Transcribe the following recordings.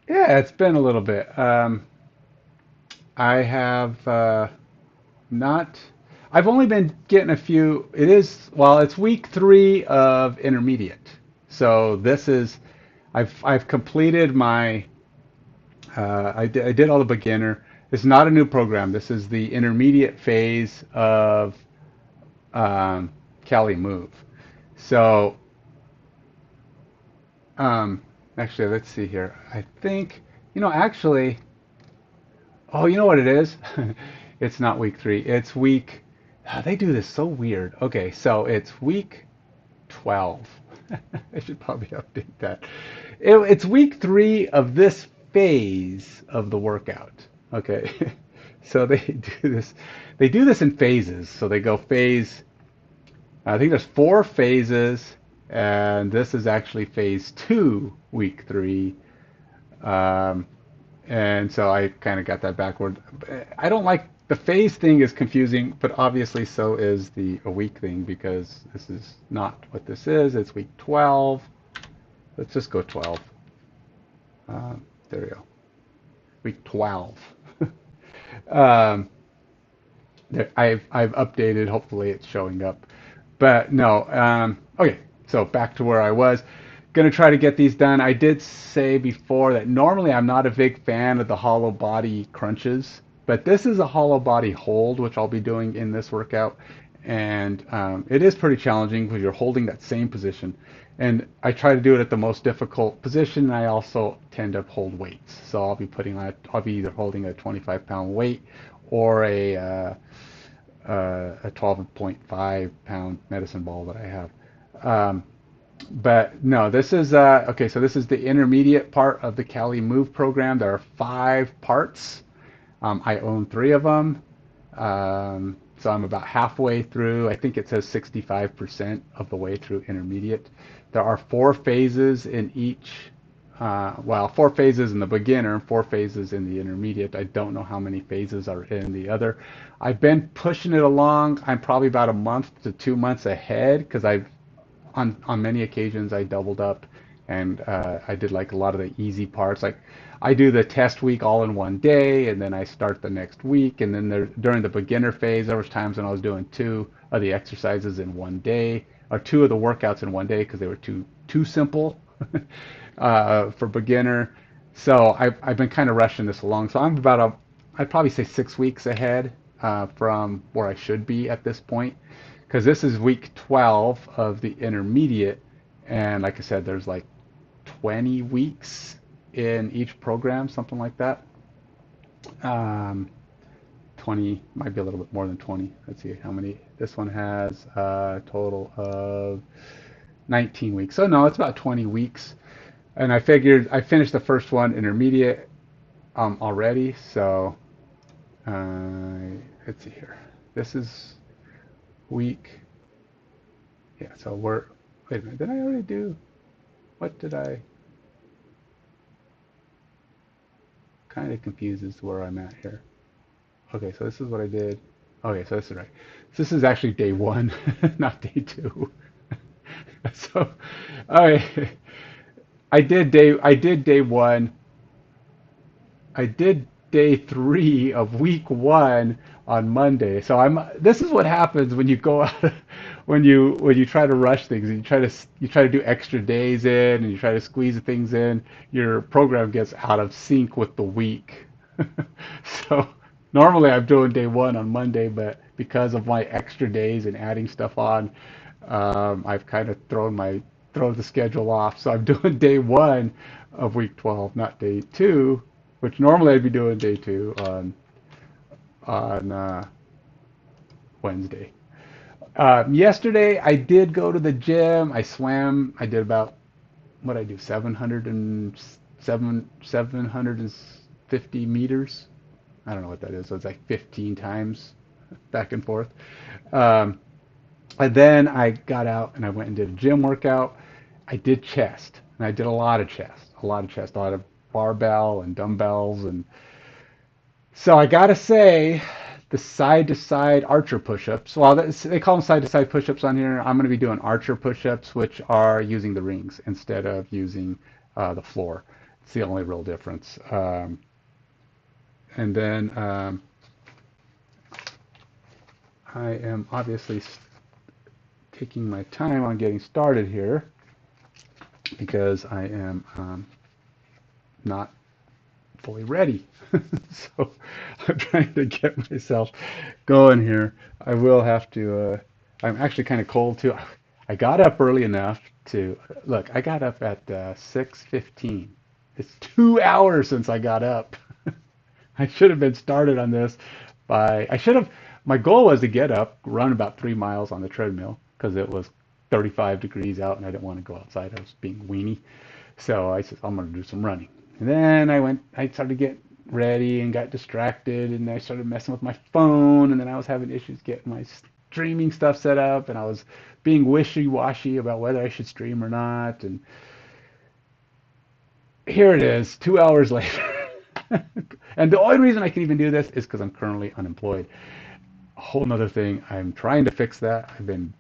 Yeah, it's been a little bit. I have not. I've only been getting a few. Well, it's week 3 of intermediate. So this is, I've completed my. I did all the beginner. It's not a new program. This is the intermediate phase of um, CaliMove. So um, actually, let's see here. I think actually. Oh, you know what it is? It's not week 3. It's week. They do this so weird. Okay, so it's week 12. I should probably update that. It's week 3 of this phase of the workout. Okay, so they do this. They do this in phases. So they go phase. I think there's 4 phases, and this is actually phase 2, week 3. Um, and so I kind of got that backward. I don't like the phase thing is confusing, but obviously so is the a week thing because this is not what this is. It's week 12. Let's just go 12. There we go. Week 12. um, I've updated. Hopefully it's showing up. But no. Okay. So back to where I was. Gonna try to get these done. I did say before that normally I'm not a big fan of the hollow body crunches, but this is a hollow body hold, which I'll be doing in this workout. And it is pretty challenging because you're holding that same position. And I try to do it at the most difficult position. And I also tend to hold weights. So I'll be either holding a 25-pound weight or a 12.5 pound medicine ball that I have. Um, but no, this is okay. So this is the intermediate part of the CaliMove program. There are 5 parts. I own 3 of them. So I'm about halfway through. I think it says 65% of the way through intermediate. There are 4 phases in each. Well, 4 phases in the beginner, 4 phases in the intermediate. I don't know how many phases are in the other. I've been pushing it along. I'm probably about a month to 2 months ahead because I've on many occasions I doubled up and I did like a lot of the easy parts. Like I do the test week all in one day, and then I start the next week. And then during the beginner phase, there was times when I was doing 2 of the exercises in one day, or 2 of the workouts in one day because they were too simple for beginner. So I've been kind of rushing this along. So I'm about I'd probably say 6 weeks ahead from where I should be at this point because this is week 12 of the intermediate, and like I said, there's like 20 weeks in each program, something like that. Um, 20 might be a little bit more than 20. Let's see how many. This one has a total of 19 weeks. So no, it's about 20 weeks. And I figured I finished the first one intermediate already. So let's see here. This is week. Yeah. So we're. Wait a minute. Did I already do? What did I? Kind of confused as to where I'm at here. Okay, so this is what I did. Okay, so this is right. So this is actually day 1, not day 2. So, okay, I did day 1. I did day 3 of week 1 on Monday. So this is what happens when you go out when you try to rush things and you try to do extra days in and you try to squeeze things in, your program gets out of sync with the week. So normally I'm doing day 1 on Monday, but because of my extra days and adding stuff on, I've kind of thrown the schedule off. So I'm doing day 1 of week 12, not day 2, which normally I'd be doing day 2 on Wednesday. Yesterday I did go to the gym. I swam. I did about what I do 750 meters. I don't know what that is. So it's like 15 times back and forth. Um, and then I got out and I went and did a gym workout. I did chest, and I did a lot of chest, a lot of barbell and dumbbells, and so I gotta say, the side-to-side archer push-ups. Well, they call them side-to-side push-ups on here. I'm gonna be doing archer push-ups, which are using the rings instead of using the floor. It's the only real difference. And then I am obviously taking my time on getting started here because I am not fully ready. So I'm trying to get myself going here. I will have to, I'm actually kind of cold too. I got up early enough to, look, I got up at 6:15. It's 2 hours since I got up. I should have been started on this my goal was to get up, run about 3 miles on the treadmill because it was 35 degrees out and I didn't want to go outside. I was being weenie. So I said, I'm going to do some running. And then I started to get ready and got distracted and I started messing with my phone and then I was having issues getting my streaming stuff set up and I was being wishy-washy about whether I should stream or not. And here it is, 2 hours later. And the only reason I can even do this is because I'm currently unemployed. A whole nother thing. I'm trying to fix that. I've been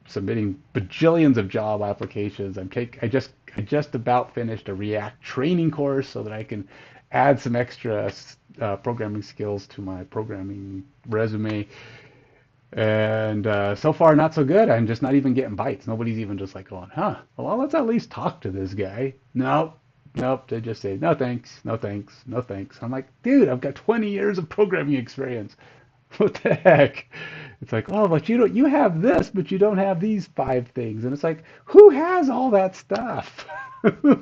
submitting bajillions of job applications. I just about finished a React training course so that I can add some extra programming skills to my programming resume. And so far, not so good. I'm just not even getting bites. Nobody's even just like going, huh, well, let's at least talk to this guy. No, nope. They just say, no thanks, no thanks, no thanks. I'm like, dude, I've got 20 years of programming experience. What the heck? It's like, oh, but you have this, but you don't have these 5 things. And it's like, who has all that stuff? who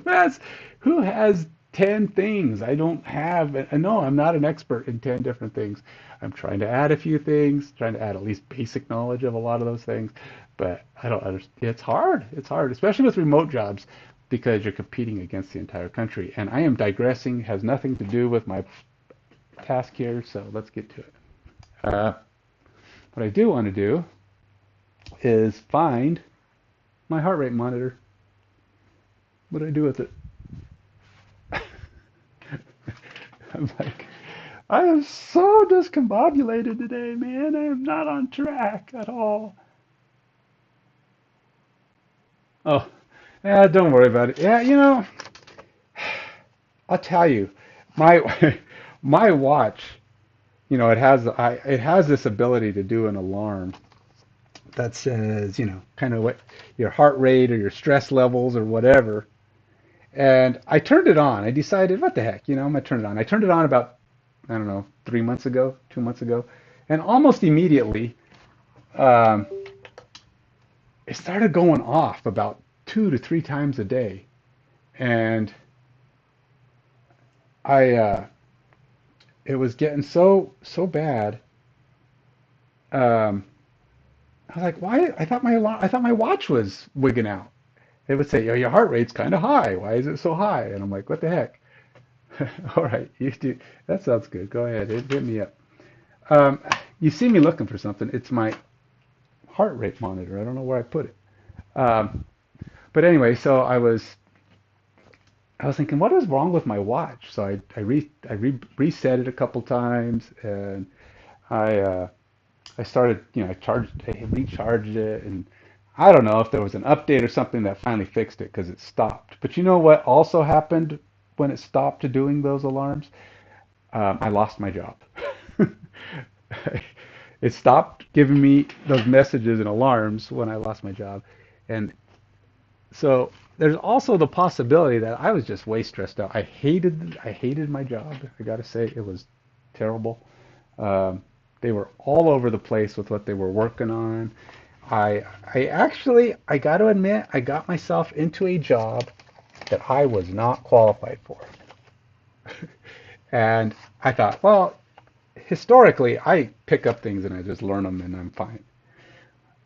has 10 things? I don't have, and no, I'm not an expert in 10 different things. I'm trying to add a few things, trying to add at least basic knowledge of a lot of those things, but I don't understand. It's hard. It's hard, especially with remote jobs because you're competing against the entire country. And I am digressing, has nothing to do with my task here, so let's get to it. What I do want to do is find my heart rate monitor. What do I do with it? I'm like, I am so discombobulated today, man. I am not on track at all. Oh, yeah, don't worry about it. Yeah, I'll tell you, my my watch, it has this ability to do an alarm that says, kind of what your heart rate or your stress levels or whatever. And I turned it on. I decided, what the heck, I'm gonna turn it on. I turned it on about, I don't know, 3 months ago, 2 months ago, and almost immediately, um, it started going off about 2 to 3 times a day, and I, it was getting so bad. Um, I was like, why? I thought my watch was wigging out. It would say, your heart rate's kind of high. Why is it so high? And I'm like, what the heck? All right, you do. That sounds good. Go ahead, hit me up. Um, you see me looking for something. It's my heart rate monitor. I don't know where I put it. Um, but anyway, so I was thinking, what is wrong with my watch? So reset it a couple times, and I I started, I recharged it, and I don't know if there was an update or something that finally fixed it because it stopped. But you know what also happened when it stopped doing those alarms? I lost my job. It stopped giving me those messages and alarms when I lost my job. And so there's also the possibility that I was just way stressed out. I hated my job. I got to say it was terrible. Um, they were all over the place with what they were working on. I got to admit, I got myself into a job that I was not qualified for. And I thought, well, historically, I pick up things and I just learn them and I'm fine.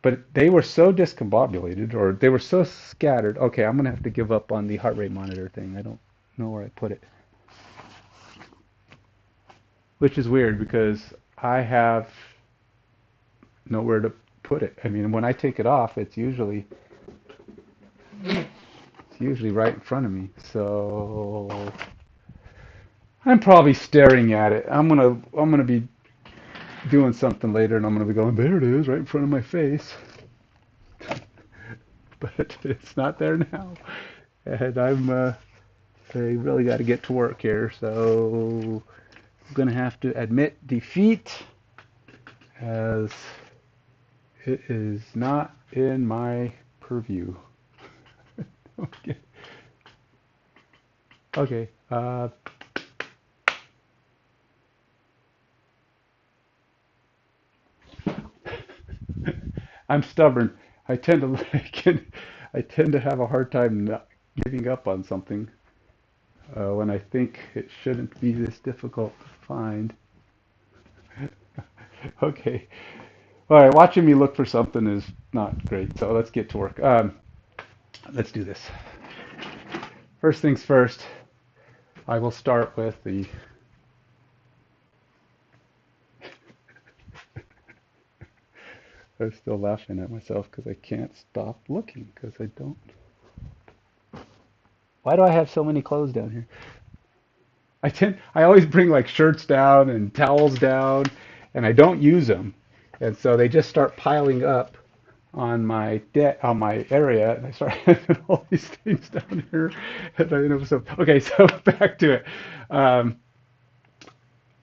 But they were so discombobulated or they were so scattered. Okay, I'm going to have to give up on the heart rate monitor thing. I don't know where I put it. Which is weird because I have nowhere to put it. I mean, when I take it off, it's usually right in front of me. So I'm probably staring at it. I'm gonna be doing something later, and I'm gonna be going, there it is, right in front of my face. But it's not there now, and I really got to get to work here, so I'm going to have to admit defeat as it is not in my purview. Okay. Okay. I'm stubborn. I tend to I tend to have a hard time not giving up on something when I think it shouldn't be this difficult to find. Okay. All right. Watching me look for something is not great. So let's get to work. Let's do this. First things first. I will start with the. I'm still laughing at myself because I can't stop looking because I don't. Why do I have so many clothes down here? I always bring like shirts down and towels down, and I don't use them, and so they just start piling up on on my area, and I start having all these things down here. And I know, so okay, so back to it. Um,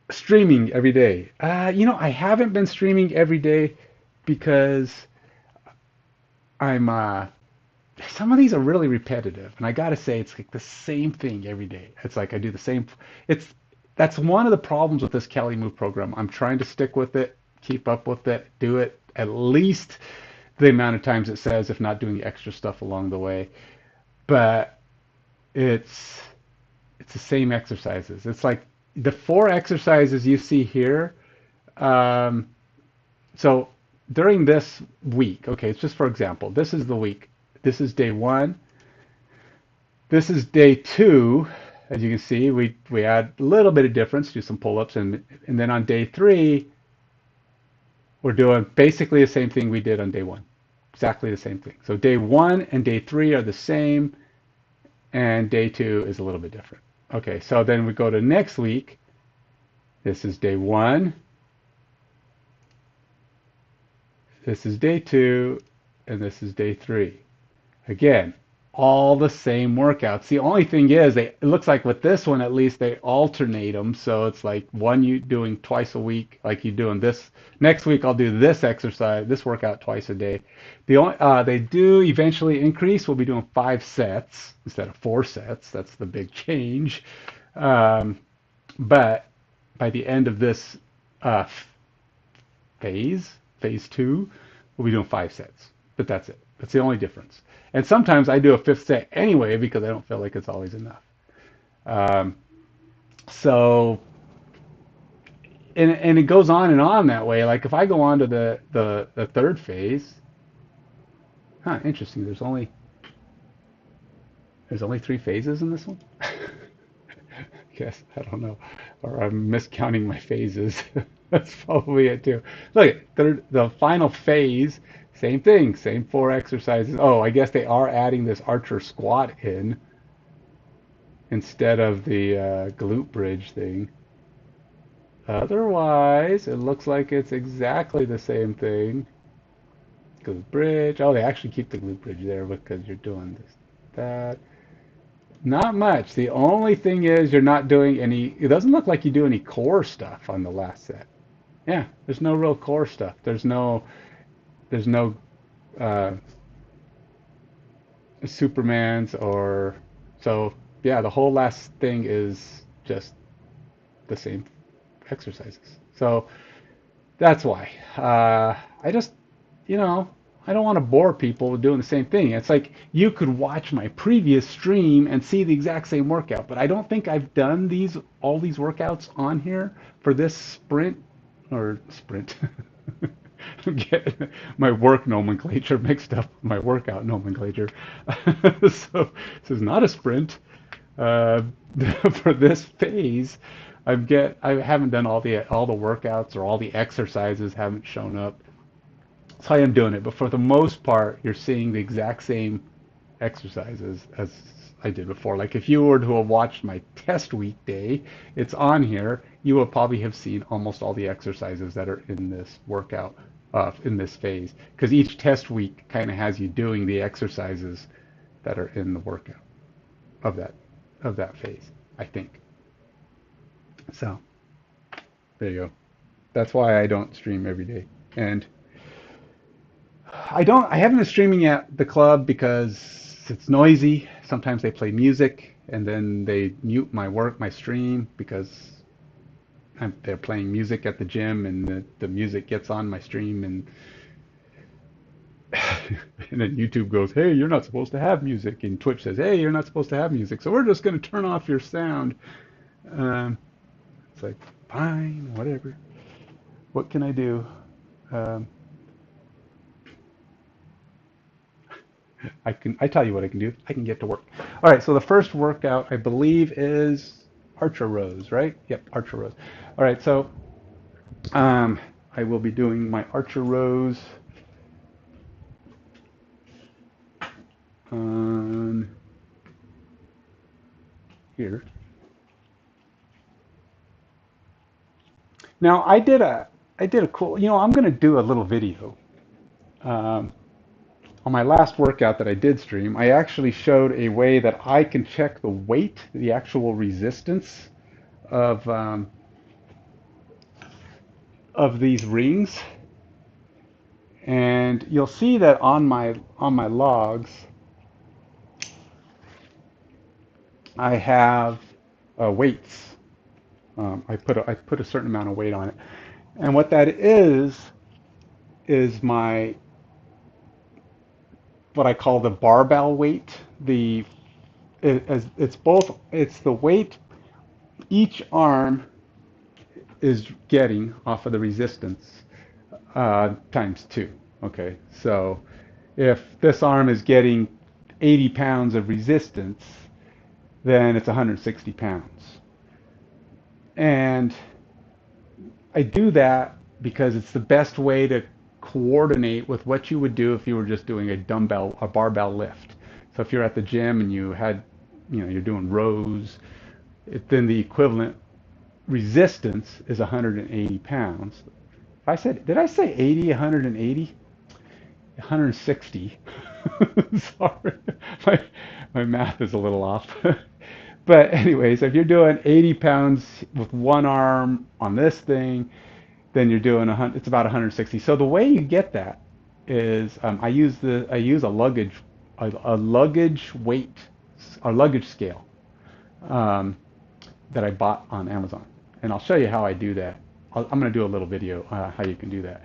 Streaming every day. I haven't been streaming every day because I'm some of these are really repetitive, and I gotta say it's like the same thing every day. It's like I do the same. It's That's one of the problems with this CaliMove program. I'm trying to stick with it, keep up with it, do it at least the amount of times it says, if not doing extra stuff along the way. But it's it's the same exercises. It's like the four exercises you see here. Um, so during this week, okay, it's just for example, this is the week. This is day one. This is day two. As you can see, we add a little bit of difference, do some pull-ups, and then on day three, we're doing basically the same thing we did on day one. Exactly the same thing. So day one and day three are the same, and day two is a little bit different. Okay, so then we go to next week. This is day one. This is day two, and this is day three. Again, all the same workouts. The only thing is, it looks like with this one at least they alternate them. So it's like one you doing twice a week, like you doing this. Next week I'll do this exercise, this workout twice a day. The only they do eventually increase. We'll be doing 5 sets instead of 4 sets. That's the big change. Um, but by the end of this uh, phase two, we'll be doing 5 sets. But that's it. That's the only difference. And sometimes I do a fifth set anyway because I don't feel like it's always enough. Um, so, and it goes on and on that way. Like if I go on to the third phase, interesting. There's only 3 phases in this one. Guess I don't know, or I'm miscounting my phases. That's probably it too. Look, the final phase, same thing, same 4 exercises. Oh, I guess they are adding this archer squat in instead of the glute bridge thing. Otherwise, it looks like it's exactly the same thing. Glute bridge. Oh, they actually keep the glute bridge there because you're doing this, that. Not much. The only thing is you're not doing any, it doesn't look like you do any core stuff on the last set. Yeah, there's no real core stuff. There's no uh, Supermans or so. Yeah, the whole last thing is just the same exercises. So that's why. I just, you know, I don't want to bore people with doing the same thing. It's like you could watch my previous stream and see the exact same workout, but I don't think I've done all these workouts on here for this sprint. I'm getting my work nomenclature mixed up with my workout nomenclature. So this is not a sprint. Uh, for this phase, I haven't done all the workouts or all the exercises haven't shown up. So I am doing it, but for the most part, you're seeing the exact same exercises as I did before. Like if you were to have watched my test week day, it's on here. You will probably have seen almost all the exercises that are in this workout, in this phase, because each test week kind of has you doing the exercises that are in the workout of that of that phase, I think. So there you go. That's why I don't stream every day. And I haven't been streaming at the club because it's noisy. Sometimes they play music and then they mute my stream because they're playing music at the gym and the music gets on my stream and and then YouTube goes, "Hey, you're not supposed to have music," and Twitch says, "Hey, you're not supposed to have music, so we're just going to turn off your sound." Um, it's like, fine, whatever. What can I do? Um, I tell you what I can do. I can get to work. All right, so the first workout I believe is archer rows, right? Yep, archer rows. All right, so um, I will be doing my archer rows on here. Now I did a cool. I'm going to do a little video. Um, on my last workout that I did stream, I actually showed a way that I can check the weight, the actual resistance of um, of these rings, and you'll see that on my logs, I have weights. I put a certain amount of weight on it, and what that is my what I call the barbell weight. It's the weight each arm is getting off of the resistance times two. Okay, so if this arm is getting 80 pounds of resistance, then it's 160 pounds. And I do that because it's the best way to coordinate with what you would do if you were just doing a barbell lift. So if you're at the gym and you're doing rows, then the equivalent resistance is 180 pounds. Did I say 80, 180? 160. Sorry, my, my math is a little off. But anyways, if you're doing 80 pounds with one arm on this thing, then you're doing it's about 160. So the way you get that is I use a luggage weight, a luggage scale um, that I bought on Amazon, and I'll show you how I do that. I'm going to do a little video how you can do that.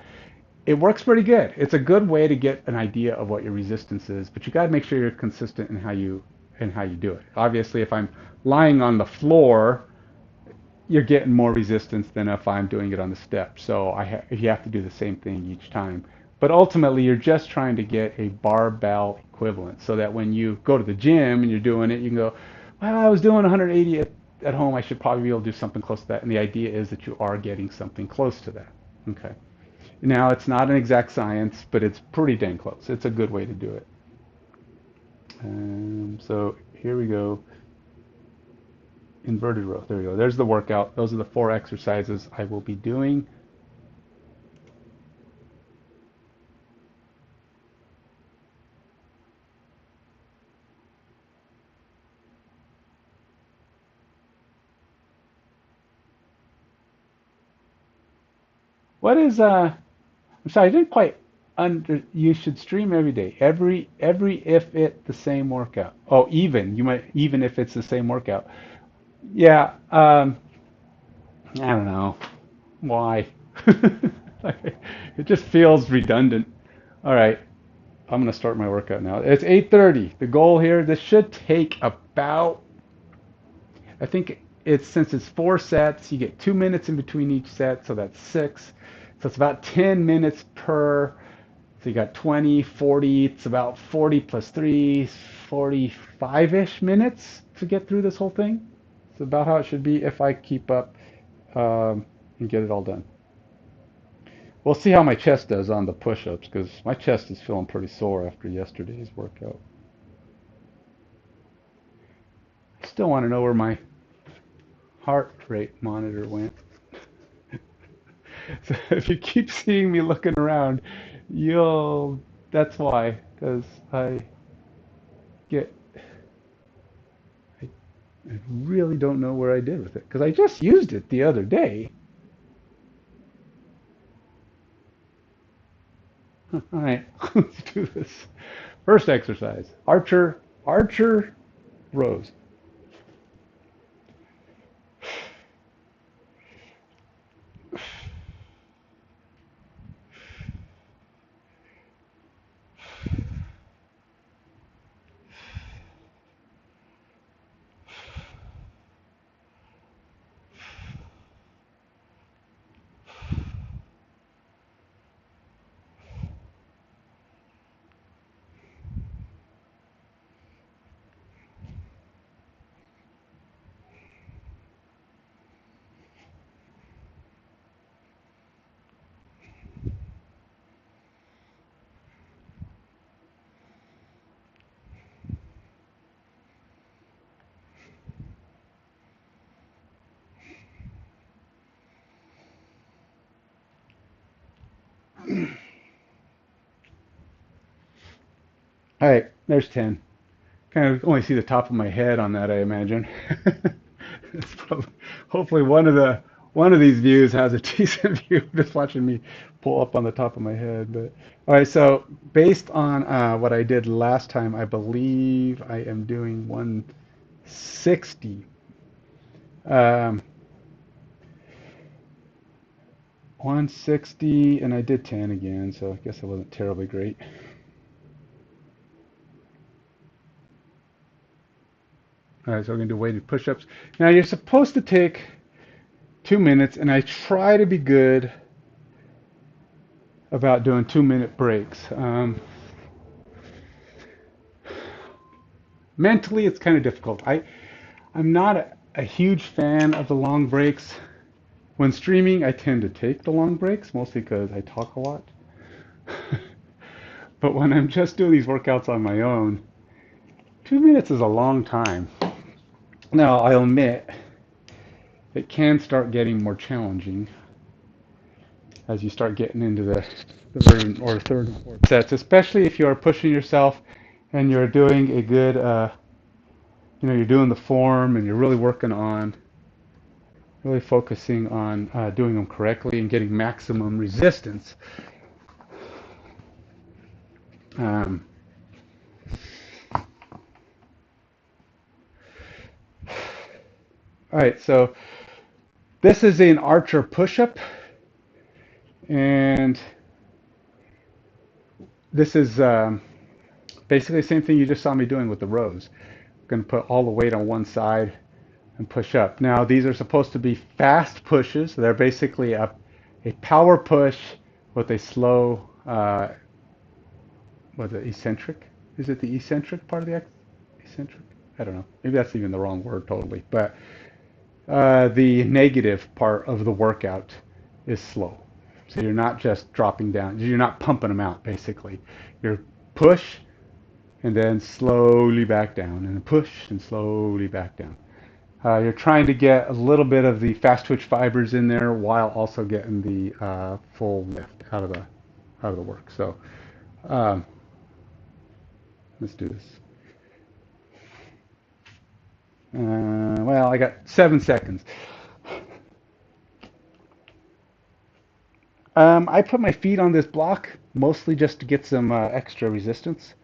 It works pretty good. It's a good way to get an idea of what your resistance is, but you got to make sure you're consistent in how you do it. Obviously, if I'm lying on the floor, you're getting more resistance than if I'm doing it on the step. So you have to do the same thing each time. But ultimately, you're just trying to get a barbell equivalent so that when you go to the gym and you're doing it, you can go, well, I was doing 180 at home. I should probably be able to do something close to that. And the idea is that you are getting something close to that. Okay. Now, it's not an exact science, but it's pretty dang close. It's a good way to do it. So here we go. Inverted row. There we go. There's the workout. Those are the 4 exercises I will be doing. What is I'm sorry, I didn't quite you should stream every day. Every if it the same workout. Oh, even if it's the same workout. Yeah, I don't know. Why? It just feels redundant. All right, I'm gonna start my workout now. It's 8:30. The goal here, this should take about, I think since it's 4 sets, you get 2 minutes in between each set, so that's 6. So it's about 10 minutes per. So you got 20, 40. It's about 40 plus 3, 45-ish minutes to get through this whole thing. It's about how it should be if I keep up and get it all done. We'll see how my chest does on the push-ups because my chest is feeling pretty sore after yesterday's workout. I still want to know where my heart rate monitor went. So if you keep seeing me looking around, that's why, because get, I, I really don't know where I did with it because I just used it the other day. All right, let's do this. First exercise, archer rows. All right, there's 10. Kind of only see the top of my head on that, I imagine. It's probably, hopefully one of these views has a decent view just watching me pull up on the top of my head. But all right, so based on what I did last time, I believe I am doing 160. Um, 160, and I did 10 again, so I guess it wasn't terribly great. All right, so we're gonna do weighted push-ups. Now you're supposed to take 2 minutes, and I try to be good about doing 2 minute breaks. Mentally, it's kind of difficult. I'm not a huge fan of the long breaks. When streaming, I tend to take the long breaks, mostly because I talk a lot. But when I'm just doing these workouts on my own, 2 minutes is a long time. Now, I'll admit, it can start getting more challenging as you start getting into the third and fourth sets, especially if you are pushing yourself and you're doing a good, you're doing the form and you're really focusing on doing them correctly and getting maximum resistance. Um, all right, so this is an archer push-up, and this is basically the same thing you just saw me doing with the rows. I'm going to put all the weight on one side and push up. Now, these are supposed to be fast pushes. They're basically a power push with a slow, eccentric? Is it the eccentric part of the eccentric? I don't know. Maybe that's even the wrong word totally. But the negative part of the workout is slow. So you're not just dropping down. You're not pumping them out, basically. You're push and then slowly back down, and push and slowly back down. You're trying to get a little bit of the fast twitch fibers in there while also getting the full lift out of the work. So um, let's do this. Well, I got 7 seconds. I put my feet on this block mostly just to get some extra resistance.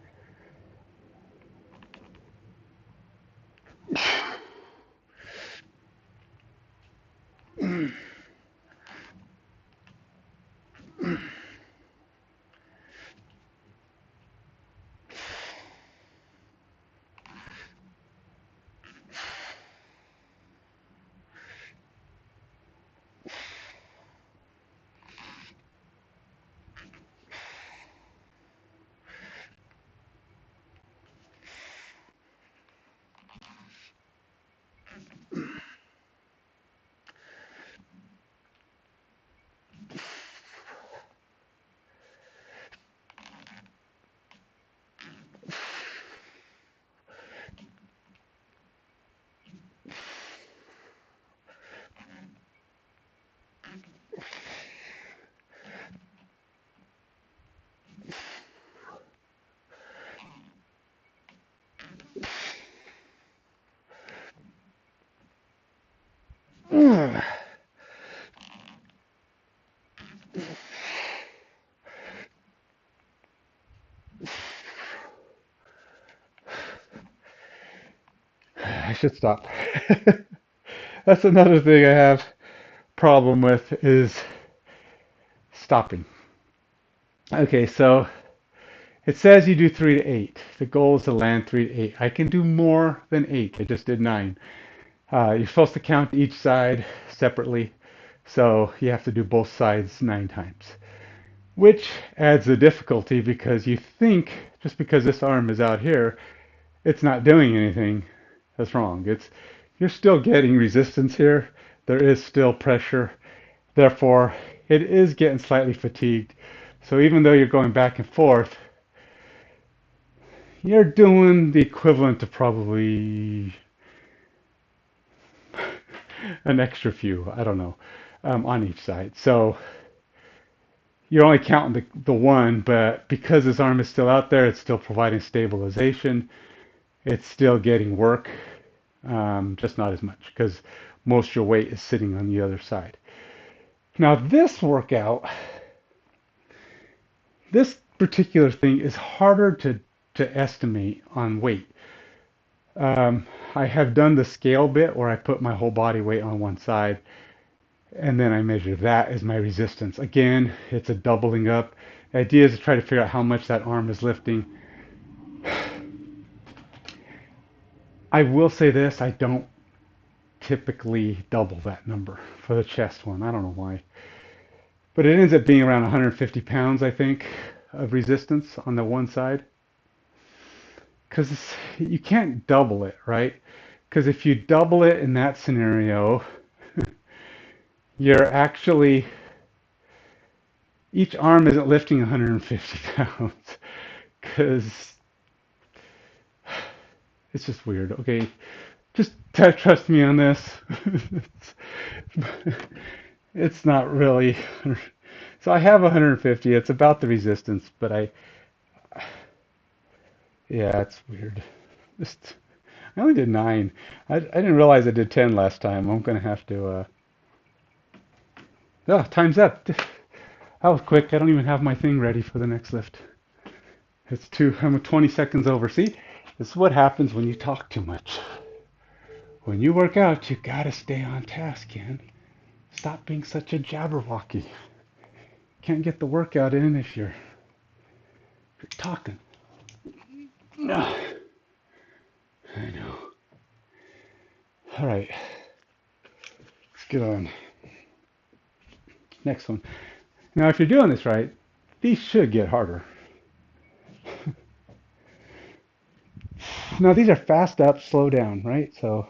I should stop. That's another thing I have problem with is stopping. Okay, so it says you do 3 to 8. The goal is to land 3 to 8. I can do more than 8. I just did 9. You're supposed to count each side separately, so you have to do both sides 9 times, which adds the difficulty because you think just because this arm is out here, it's not doing anything. That's wrong. You're still getting resistance here. There is still pressure. Therefore, it is getting slightly fatigued. So even though you're going back and forth, you're doing the equivalent to probably an extra few, I don't know, on each side. So you're only counting the one, but because his arm is still out there, it's still providing stabilization. It's still getting work, just not as much because most of your weight is sitting on the other side. Now this workout, this particular thing is harder to estimate on weight. I have done the scale bit where I put my whole body weight on one side and then I measure that as my resistance. Again, it's a doubling up. The idea is to try to figure out how much that arm is lifting. I will say this, I don't typically double that number for the chest one. I don't know why. But it ends up being around 150 pounds, I think, of resistance on the one side. Because you can't double it, right? Because if you double it in that scenario, you're actually, each arm isn't lifting 150 pounds. Because it's just weird. Okay, just trust me on this. It's not really. So I have 150. It's about the resistance, but yeah, it's weird. Just, I only did 9. I didn't realize I did 10 last time. I'm gonna have to. Oh, time's up. That was quick. I don't even have my thing ready for the next lift. I'm 20 seconds over. See, this is what happens when you talk too much. When you work out, you gotta stay on task, Ken. Stop being such a jabberwocky. Can't get the workout in if you're talking. Ugh, I know. All right, let's get on. Next one. Now, if you're doing this right, these should get harder. Now, these are fast up, slow down, right? So,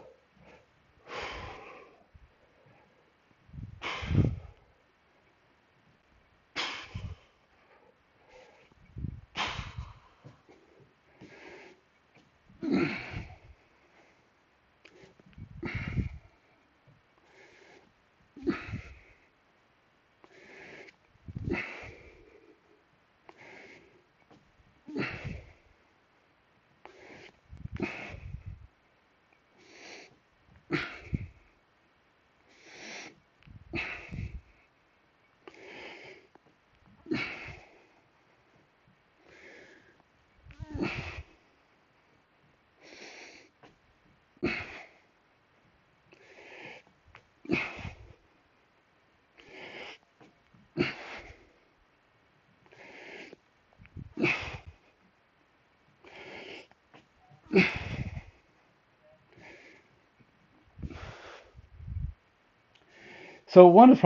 so one of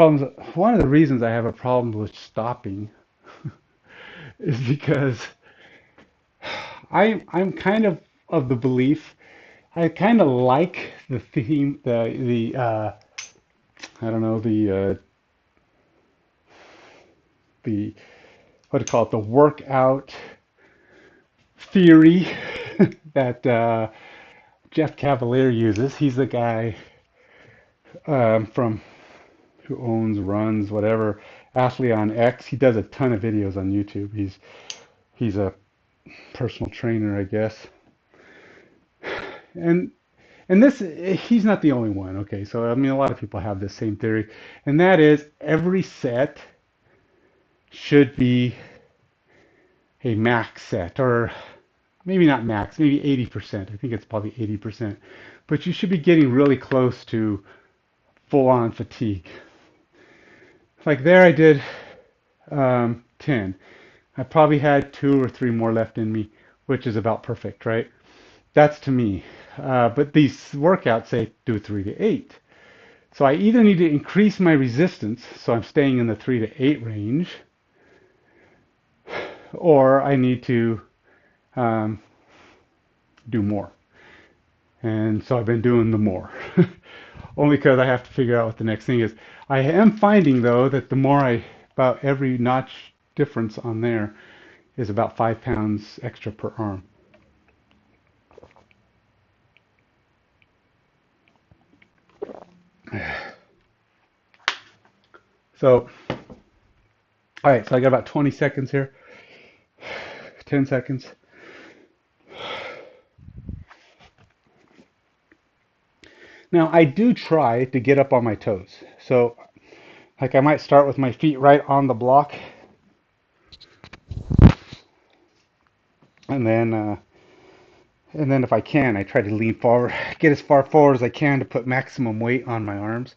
the reasons I have a problem with stopping is because I'm kind of the belief. I kind of like the theme, the I don't know the what do you call it, the workout theory that Jeff Cavalier uses. He's the guy from who owns, runs, whatever, Athlete on X. He does a ton of videos on YouTube. He's a personal trainer, I guess. And and this he's not the only one. Okay, so I mean a lot of people have this same theory, and that is every set should be a max set, or maybe not max, maybe 80%. I think it's probably 80%. But you should be getting really close to full-on fatigue. Like there I did 10. I probably had 2 or 3 more left in me, which is about perfect, right? That's to me. But these workouts say do 3 to 8. So I either need to increase my resistance, so I'm staying in the 3 to 8 range, or I need to um, do more. And so I've been doing the more. Only because I have to figure out what the next thing is. I am finding though that the more about every notch difference on there is about 5 pounds extra per arm. So, all right, so I got about 20 seconds here, 10 seconds. Now I do try to get up on my toes. So like I might start with my feet right on the block, and then if I can, I try to lean forward, get as far forward as I can to put maximum weight on my arms.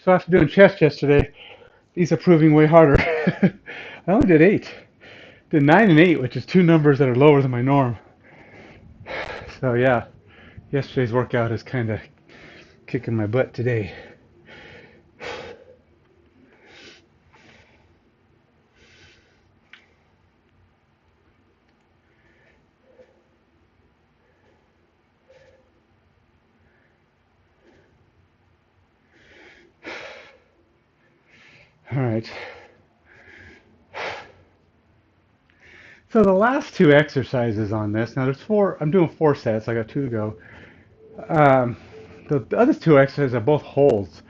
So after doing chest yesterday, these are proving way harder. I only did 8. Did 9 and 8, which is 2 numbers that are lower than my norm. So yeah, yesterday's workout is kind of kicking my butt today. All right. So the last 2 exercises on this, now there's 4, I'm doing 4 sets, I got 2 to go. Um, the other 2 exercises are both holds.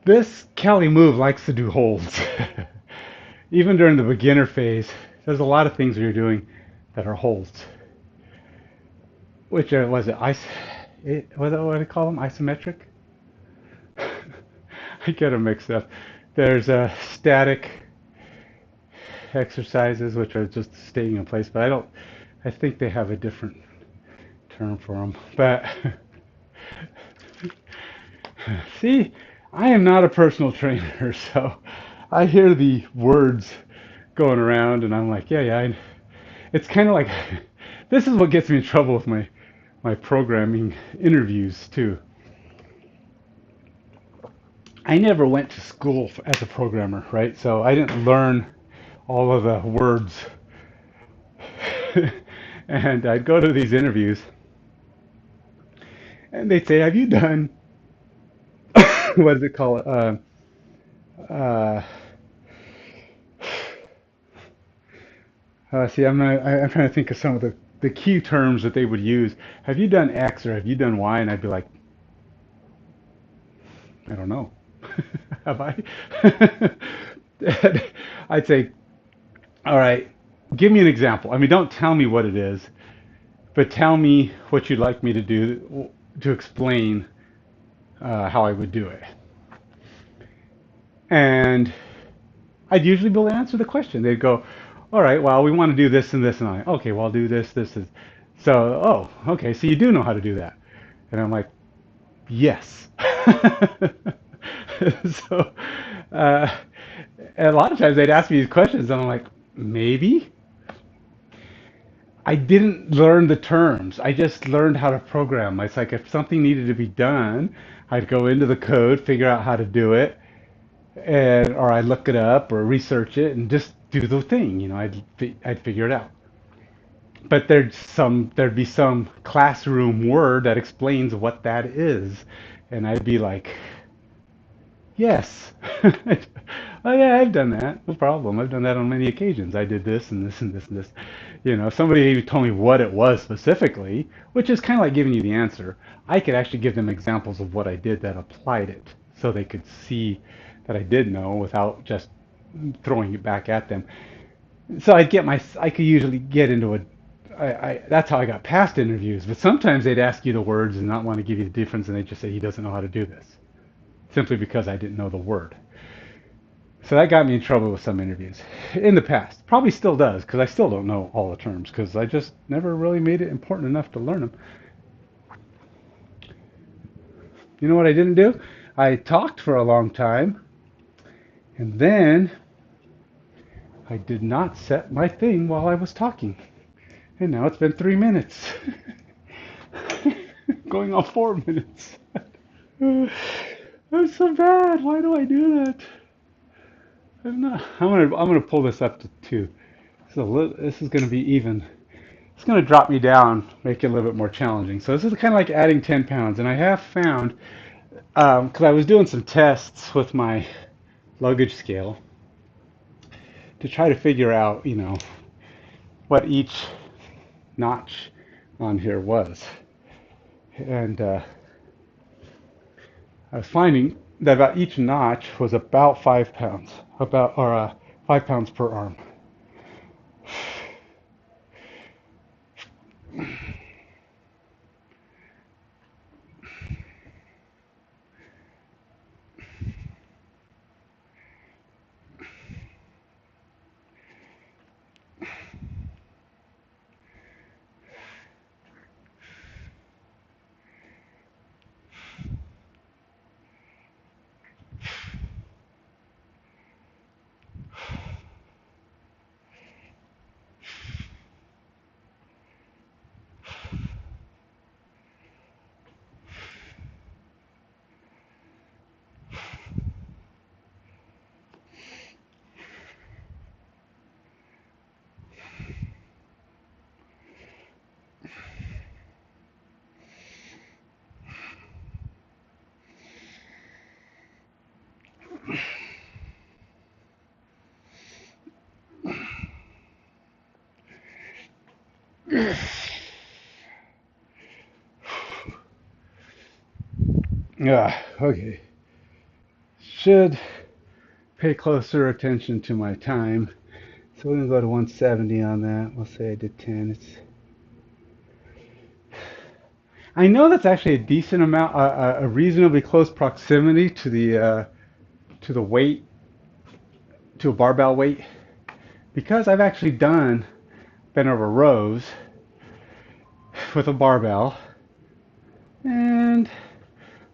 This CaliMove likes to do holds. Even during the beginner phase, there's a lot of things you're doing that are holds. Which was it? What do I call them? Isometric? I get them mixed up. There's static exercises, which are just staying in place, but I think they have a different term for them. But see, I am not a personal trainer, so I hear the words going around, and I'm like, yeah. It's kind of like this is what gets me in trouble with my programming interviews too. I never went to school as a programmer, right? So I didn't learn all of the words. And I'd go to these interviews, and they'd say, "Have you done what does it call it? Uh, See, I'm trying to think of some of the key terms that they would use. Have you done X or have you done Y?" And I'd be like, "I don't know. Have I?" And I'd say, "All right, give me an example. I mean, don't tell me what it is, but tell me what you'd like me to do to explain how I would do it." And I'd usually be able to answer the question. They'd go, "All right, well, we want to do this and this," and I, "Okay, well, I'll do this, this is." So, oh, okay, so you do know how to do that. And I'm like, yes. So, uh, and a lot of times they'd ask me these questions, and I'm like, maybe. I didn't learn the terms. I just learned how to program. It's like if something needed to be done, I'd go into the code, figure out how to do it, and or I'd look it up or research it and just do the thing. I'd figure it out. But there'd be some classroom word that explains what that is, and I'd be like, yes. Oh yeah, I've done that. No problem. I've done that on many occasions. I did this and this and this and this. If somebody even told me what it was specifically, which is kind of like giving you the answer, I could actually give them examples of what I did that applied it, so they could see that I did know without just throwing it back at them. So I could usually get into that's how I got past interviews. But sometimes they'd ask you the words and not want to give you the difference, and they just say he doesn't know how to do this, simply because I didn't know the word. So that got me in trouble with some interviews in the past. Probably still does, because I still don't know all the terms, because I just never really made it important enough to learn them. You know what I didn't do? I talked for a long time, and then I did not set my thing while I was talking. And now it's been 3 minutes. Going on 4 minutes. I'm so bad. Why do I do that? I'm not. I'm gonna pull this up to 2. This is gonna be even. It's gonna drop me down, make it a little bit more challenging. So this is kind of like adding 10 pounds, and I have found because I was doing some tests with my luggage scale to try to figure out, what each notch on here was, and I was finding that about each notch was about 5 pounds, 5 pounds per arm. Okay. Should pay closer attention to my time. So we're gonna go to 170 on that. We'll say I did 10. I know that's actually a decent amount, a reasonably close proximity to the weight, to a barbell weight, because I've actually done bent over rows with a barbell, and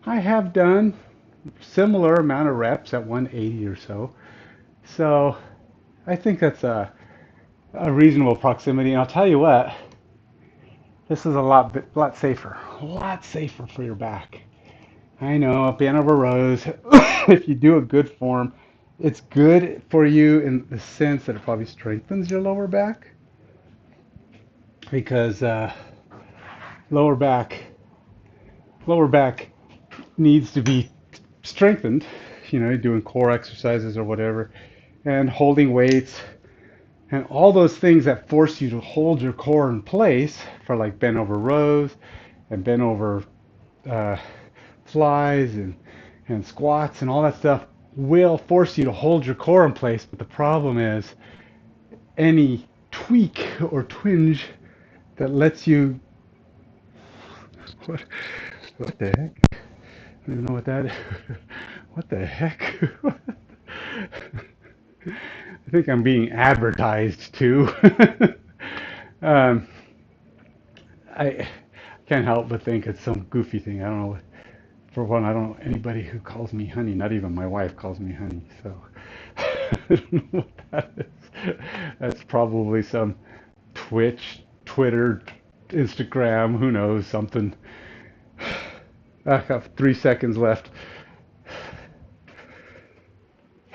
I have done similar amount of reps at 180 or so. So I think that's a reasonable proximity. And I'll tell you what, this is a lot safer for your back. I know, bent over rows, if you do a good form, it's good for you in the sense that it probably strengthens your lower back, because lower back lower back needs to be strengthened, doing core exercises or whatever, and holding weights and all those things that force you to hold your core in place for like bent over rows and bent over uh, flies and squats and all that stuff will force you to hold your core in place. But the problem is any tweak or twinge that lets you what what the heck? I don't even know what that is. What the heck? I think I'm being advertised to. um, I can't help but think it's some goofy thing. I don't know. For one, I don't know anybody who calls me honey. Not even my wife calls me honey. So I don't know what that is. That's probably some Twitch, Twitter, Instagram, who knows, something. I have 3 seconds left.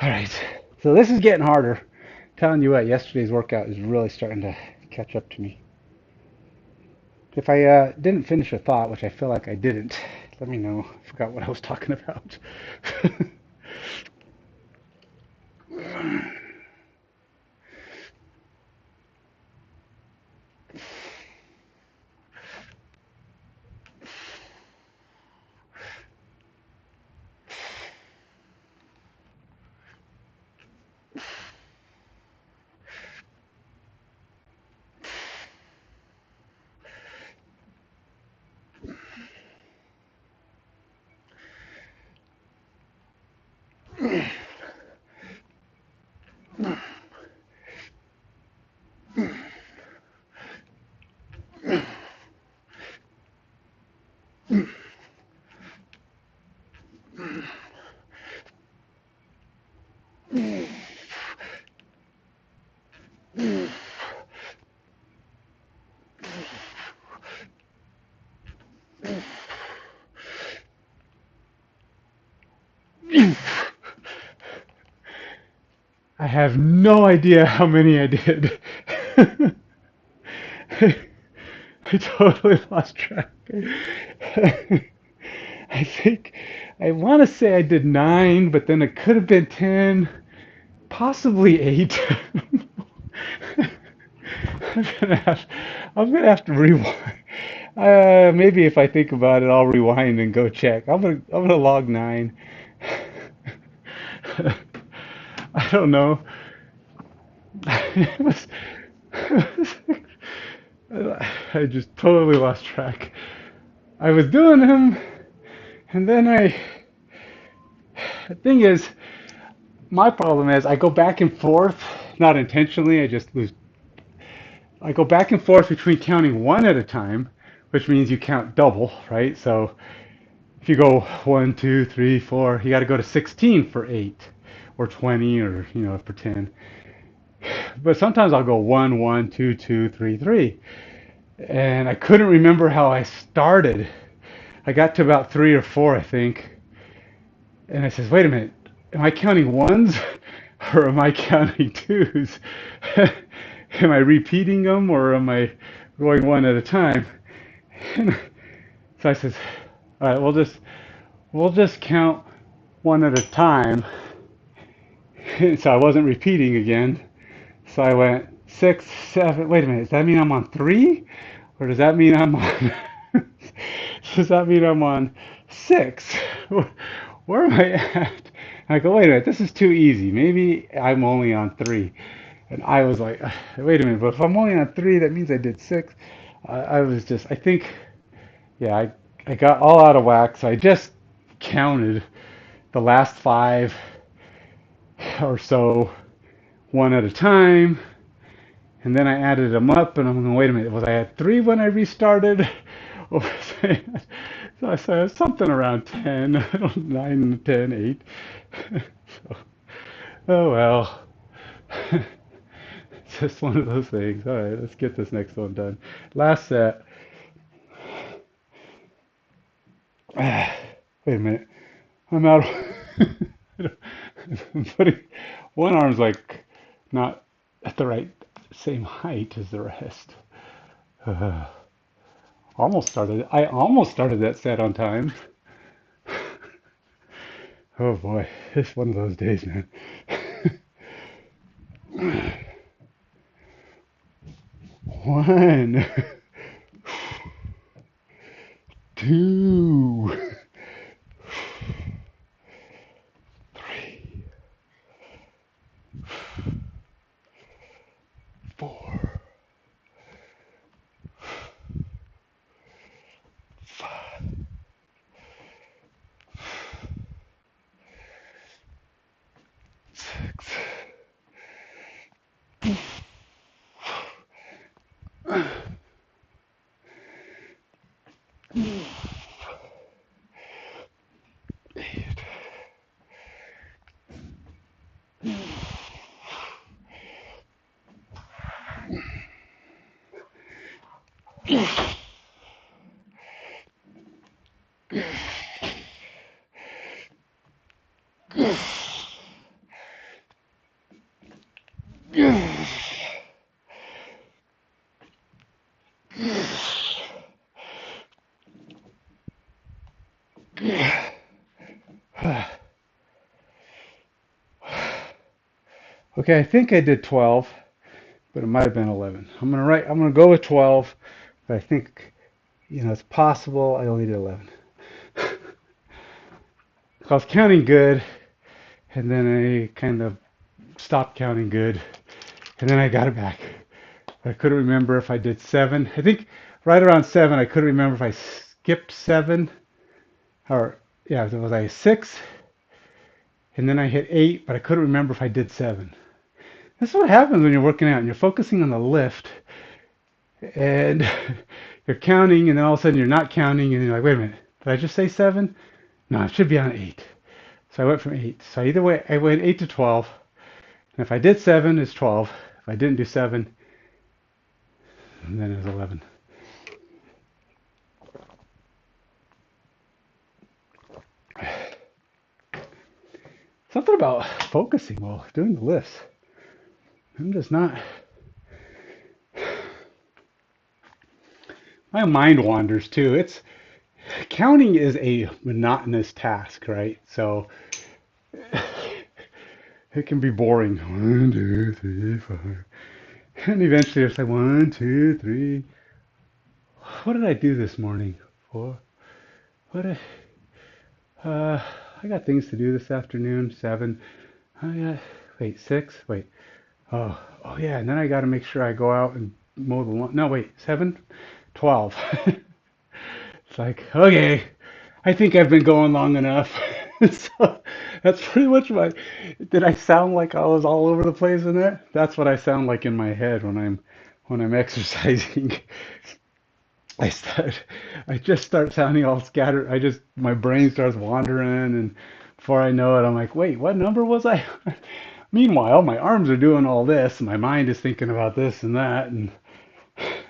All right. So this is getting harder. Telling you what, yesterday's workout is really starting to catch up to me. If I didn't finish a thought, which I feel like I didn't, let me know. I forgot what I was talking about. I have no idea how many I did. I totally lost track. I think I want to say I did 9, but then it could have been 10, possibly 8. I'm gonna have, I'm gonna have to rewind. Maybe if I think about it, I'll rewind and go check. I'm gonna log 9. I don't know. It was, I just totally lost track. I was doing them, and then the thing is, my problem is I go back and forth, not intentionally, I just lose. I go back and forth between counting one at a time, which means you count double, right? So if you go 1, 2, 3, 4, you got to go to 16 for 8, or 20, or for 10. But sometimes I'll go 1, 1, 2, 2, 3, 3. And I couldn't remember how I started. I got to about 3 or 4, I think. And I says, wait a minute, am I counting ones or am I counting twos? Am I repeating them or am I going one at a time? And so I says, all right, we'll just count one at a time. So I wasn't repeating again. So I went 6, 7. Wait a minute, does that mean I'm on 3? Or does that mean I'm on does that mean I'm on 6? Where am I at? And I go, wait a minute, this is too easy. Maybe I'm only on 3. And I was like, wait a minute, but if I'm only on 3, that means I did 6. I was just, I think, yeah, I got all out of whack. So I just counted the last 5 or so one at a time. And then I added them up, and I'm going, wait a minute, was I at 3 when I restarted? Or was so I said something around 10, 9, 10, 8. So, oh well. It's just one of those things. All right, let's get this next one done. Last set. Wait a minute. I'm out. I'm putting one arm's like not at the right same height as the rest. Uh, almost started. I almost started that set on time. Oh boy, it's one of those days, man. 1, 2, 3, 4, 5, 6. Okay, I think I did 12, but it might have been 11. I'm gonna go with 12, but I think, it's possible I only did 11. I was counting good, and then I kind of stopped counting good, and then I got it back. I couldn't remember if I did 7. I think right around 7, I couldn't remember if I skipped 7, or, yeah, was I 6, and then I hit 8, but I couldn't remember if I did 7. This is what happens when you're working out and you're focusing on the lift, and you're counting, and then all of a sudden you're not counting, and you're like, wait a minute, did I just say 7? No, it should be on 8. So I went from 8. So either way, I went 8 to 12. And if I did 7, it's 12. If I didn't do 7, then it's 11. Something about focusing while doing the lifts. I'm just not. My mind wanders too. Counting is a monotonous task, right? So it can be boring. 1, 2, 3, 4. And eventually it's like 1, 2, 3. What did I do this morning? 4. What did, I got things to do this afternoon. 7. Wait, 6. Wait. Oh yeah. And then I got to make sure I go out and mow the lawn. No, wait. 7, 12. It's like, okay, I think I've been going long enough. So that's pretty much my. Did I sound like I was all over the place in that? That's what I sound like in my head when I'm exercising. I start, I just start sounding all scattered. My brain starts wandering, and before I know it, I'm like, wait, what number was I? Meanwhile, my arms are doing all this, and my mind is thinking about this and that, and it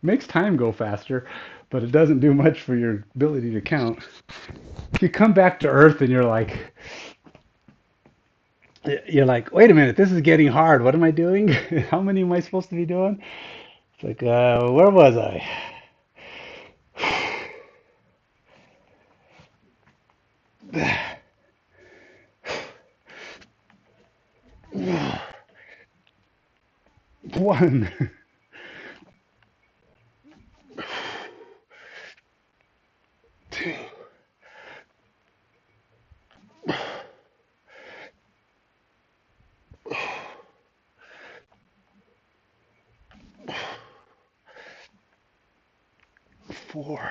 makes time go faster, but it doesn't do much for your ability to count. You come back to earth, and you're like, wait a minute, this is getting hard. What am I doing? How many am I supposed to be doing? It's like, where was I? 1, 2, 4,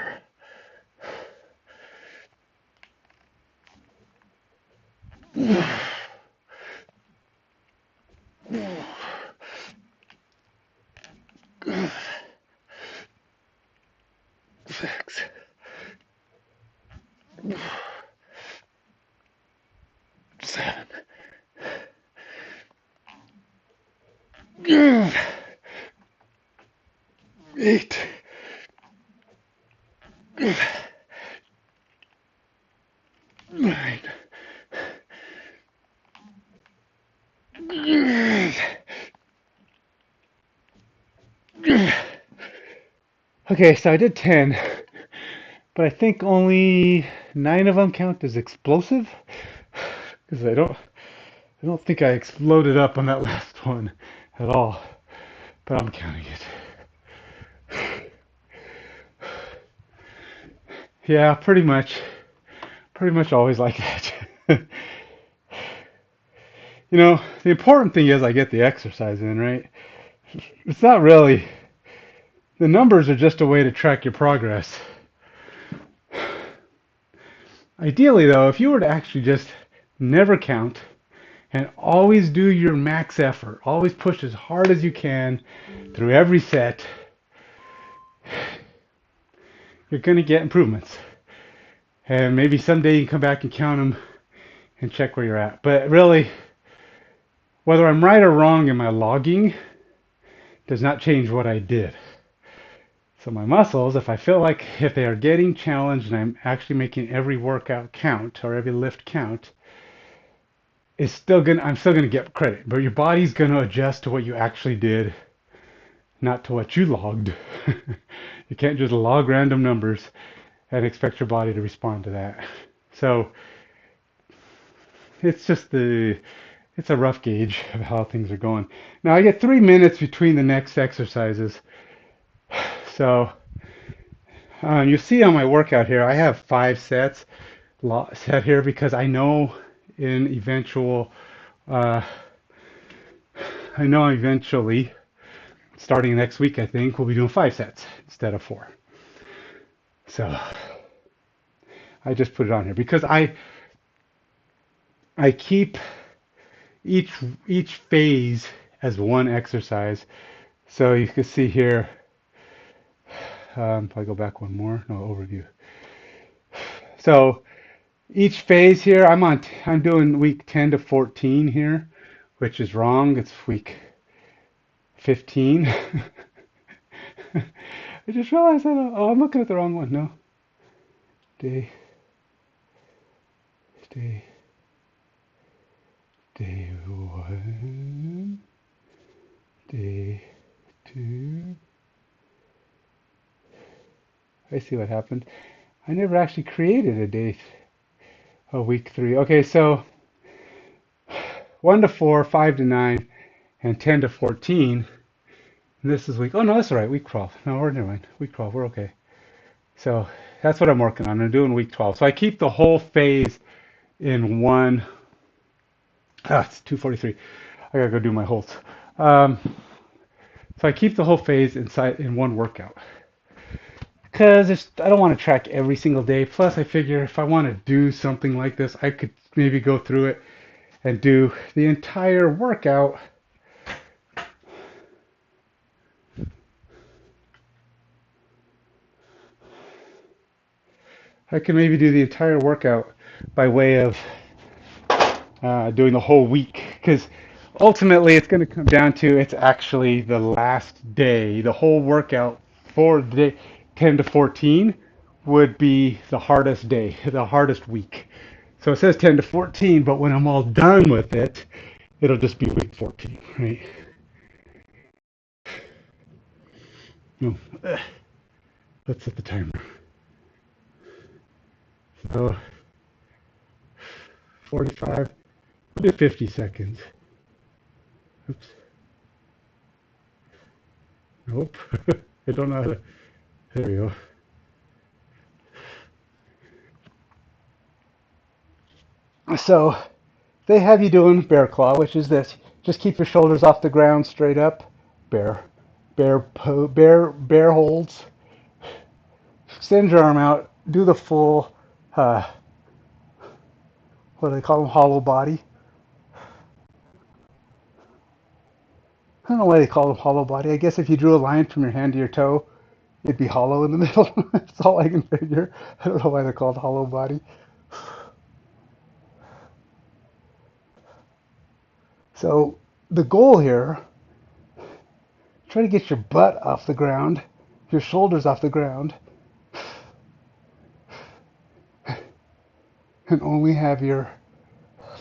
6, 7, 8, 9. Okay, so I did 10, but I think only 9 of them count as explosive because I don't think I exploded up on that last one at all, but I'm counting it. Yeah, pretty much always like that. The important thing is I get the exercise in, right? It's not really, the numbers are just a way to track your progress. Ideally, though, if you were to actually just never count and always do your max effort, always push as hard as you can through every set, you're going to get improvements. And maybe someday you can come back and count them and check where you're at. But really, whether I'm right or wrong in my logging does not change what I did. So my muscles, if I feel like if they are getting challenged and I'm actually making every workout count or every lift count, I'm still gonna get credit. But your body's gonna adjust to what you actually did, not to what you logged. You can't just log random numbers and expect your body to respond to that. So it's it's a rough gauge of how things are going. Now I get 3 minutes between the next exercises. So you see on my workout here, I have 5 sets set here because in eventual, uh, I know eventually, starting next week, I think we'll be doing 5 sets instead of 4. So I just put it on here because I keep each phase as one exercise. So you can see here. If I go back one more, no, overview. So each phase here, I'm doing week 10 to 14 here, which is wrong. It's week 15. I just realized I'm looking at the wrong one. No. Day one, day 2. I see what happened. I never actually created a week 3. Okay, so 1 to 4, 5 to 9, and 10 to 14. And this is week. Oh no, that's all right. Week 12. No, never mind. Week 12. We're okay. So that's what I'm working on. I'm doing week 12. So I keep the whole phase in one. It's 2:43. I gotta go do my holds. So I keep the whole phase in one workout. Because I don't want to track every single day. Plus, I figure if I want to do something like this, I could maybe go through it and do the entire workout. I could maybe do the entire workout by way of doing the whole week. Because ultimately, it's going to come down to it's actually the last day. The whole workout for the day 10 to 14 would be the hardest day, the hardest week. So it says 10 to 14, but when I'm all done with it, it'll just be week 14, right? No, let's set the timer. So 45, we'll do 50 seconds. Oops. Nope. I don't know how to. There we go. So they have you doing bear claw, which is this. Just keep your shoulders off the ground, straight up. Bear holds. Extend your arm out. Do the full, what do they call them? Hollow body. I don't know why they call them hollow body. I guess if you drew a line from your hand to your toe, it'd be hollow in the middle. That's all I can figure. I don't know why they're called hollow body. So the goal here, try to get your butt off the ground, your shoulders off the ground, and only have your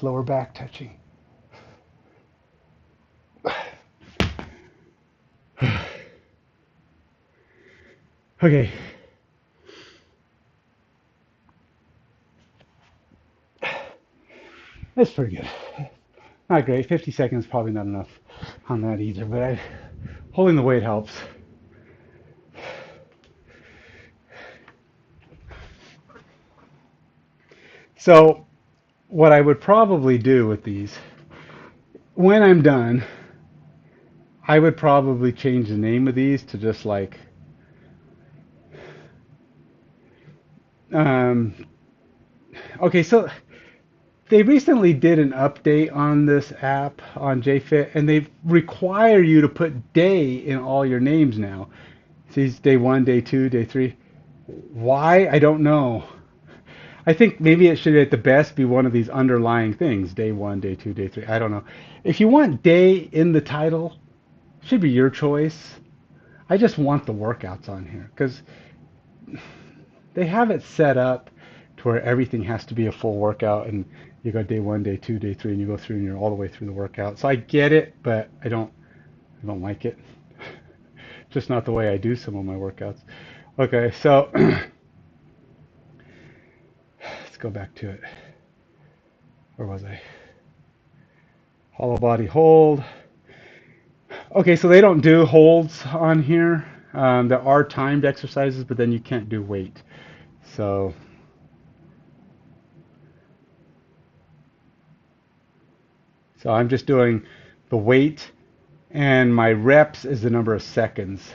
lower back touching. Okay. That's pretty good. Not great. 50 seconds is probably not enough on that either, but holding the weight helps. So what I would probably do with these, when I'm done, I would probably change the name of these to just like okay, so they recently did an update on this app on JFit, and they require you to put day in all your names now. See, day 1, day 2, day 3. Why? I don't know. I think maybe it should at the best be one of these underlying things. Day one, day two, day three. I don't know. If you want day in the title, it should be your choice. I just want the workouts on here because they have it set up to where everything has to be a full workout and you go day one, day two, day three, and you go through and you're all the way through the workout. So I get it, but I don't like it. Just not the way I do some of my workouts. Okay, so let's go back to it. Where was I? Hollow body hold. Okay, so they don't do holds on here. There are timed exercises, but then you can't do weight. So, so I'm just doing the weight, and my reps is the number of seconds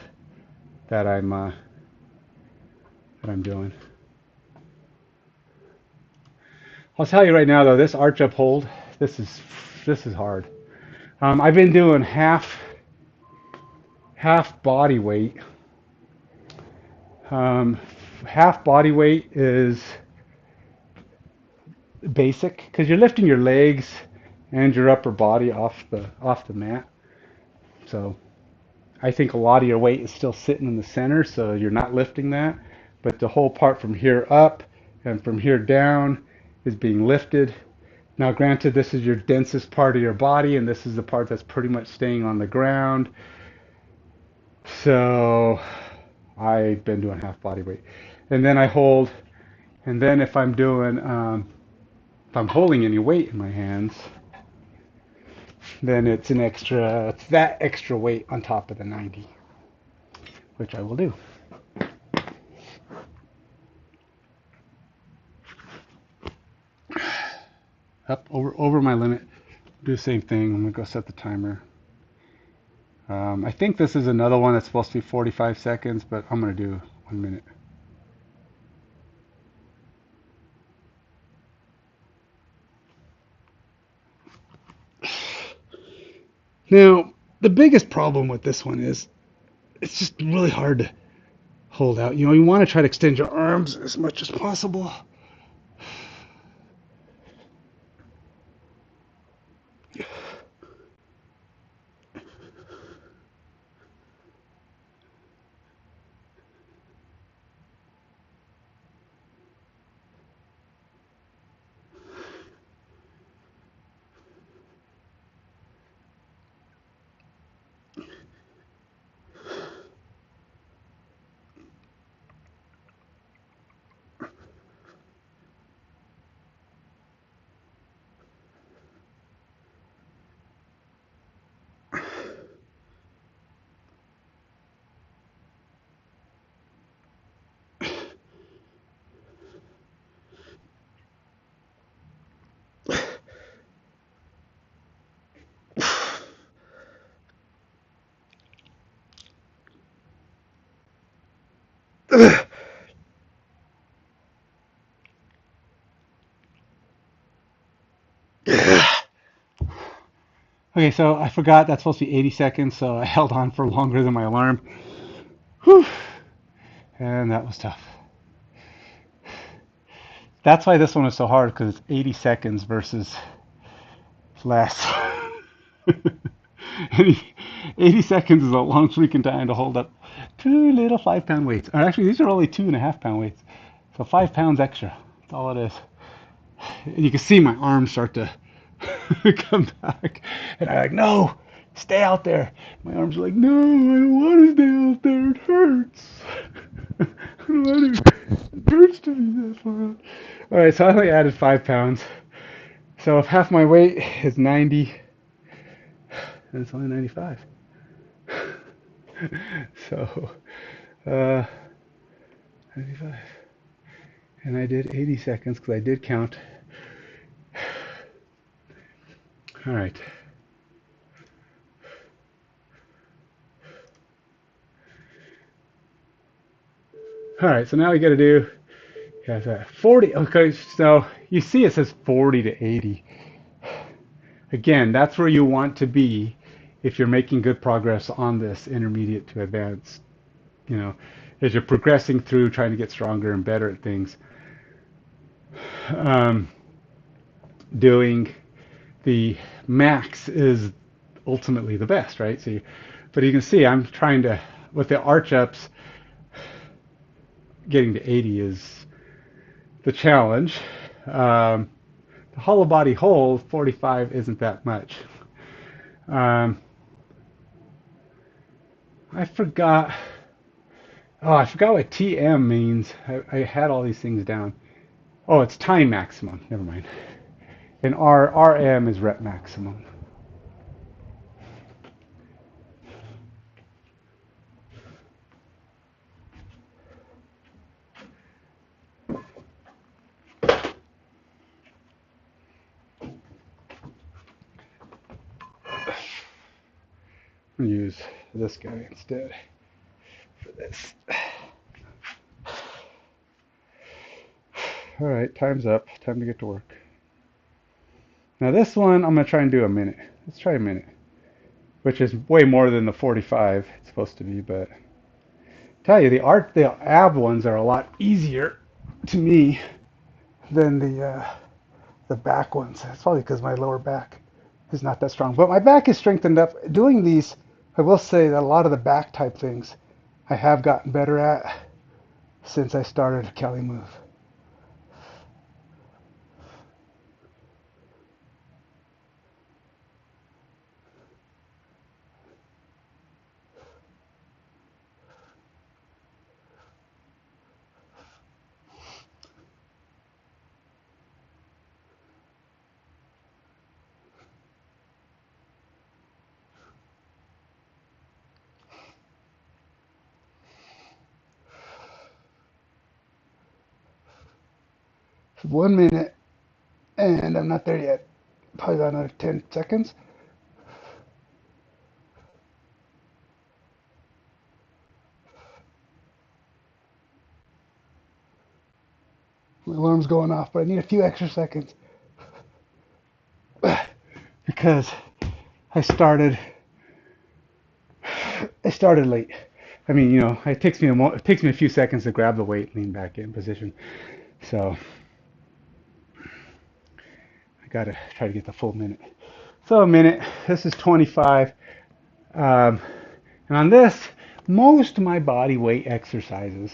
that I'm doing. I'll tell you right now, though, this arch up hold, this is hard. I've been doing half body weight. Um, Half body weight is basic because you're lifting your legs and your upper body off the mat. So I think a lot of your weight is still sitting in the center, so you're not lifting that. But the whole part from here up and from here down is being lifted. Now, granted, this is your densest part of your body, and this is the part that's pretty much staying on the ground. So I've been doing half body weight. And then I hold, and then if I'm holding any weight in my hands, then it's that extra weight on top of the 90, which I will do. Up over my limit. Do the same thing. I'm gonna go set the timer. I think this is another one that's supposed to be 45 seconds, but I'm gonna do 1 minute. Now, the biggest problem with this one is it's just really hard to hold out. You want to try to extend your arms as much as possible. Okay, so I forgot that's supposed to be 80 seconds, so I held on for longer than my alarm. Whew. And that was tough. That's why this one is so hard, because it's 80 seconds versus less. 80 seconds is a long freaking time to hold up two little 5-pound weights. Or actually, these are only 2.5-pound weights. So 5 pounds extra. That's all it is. And you can see my arms start to come back. And I'm like, no, stay out there. My arms are like, no, I don't want to stay out there. It hurts. I don't want to. It hurts to be that far out. All right, so I only added 5 pounds. So if half my weight is 90, and it's only 95. So, 95. And I did 80 seconds because I did count. All right. All right, so now we got to do 40. Okay, so you see it says 40 to 80. Again, that's where you want to be if you're making good progress on this intermediate to advanced you know, as you're progressing through trying to get stronger and better at things, um, doing the max is ultimately the best, right? So, but you can see I'm trying to, with the arch ups, getting to 80 is the challenge. The hollow body hold, 45 isn't that much. Um, I forgot. Oh, I forgot what TM means. I had all these things down. Oh, it's time maximum. Never mind. And RM is rep maximum. I'm gonna use this guy instead for this. All right, time's up. Time to get to work. Now this one, I'm gonna try and do a minute. Let's try a minute, which is way more than the 45 it's supposed to be. But tell you, the ab ones are a lot easier to me than the back ones. It's probably because my lower back is not that strong. But my back is strengthened up. Doing these, I will say that a lot of the back type things I have gotten better at since I started CaliMove. So 1 minute, and I'm not there yet. Probably got another 10 seconds. My alarm's going off, but I need a few extra seconds because I started I started late. I mean, it takes me it takes me a few seconds to grab the weight, lean back in position. So I gotta try to get the full minute. So a minute. This is 25. Um, and on this, most of my body weight exercises,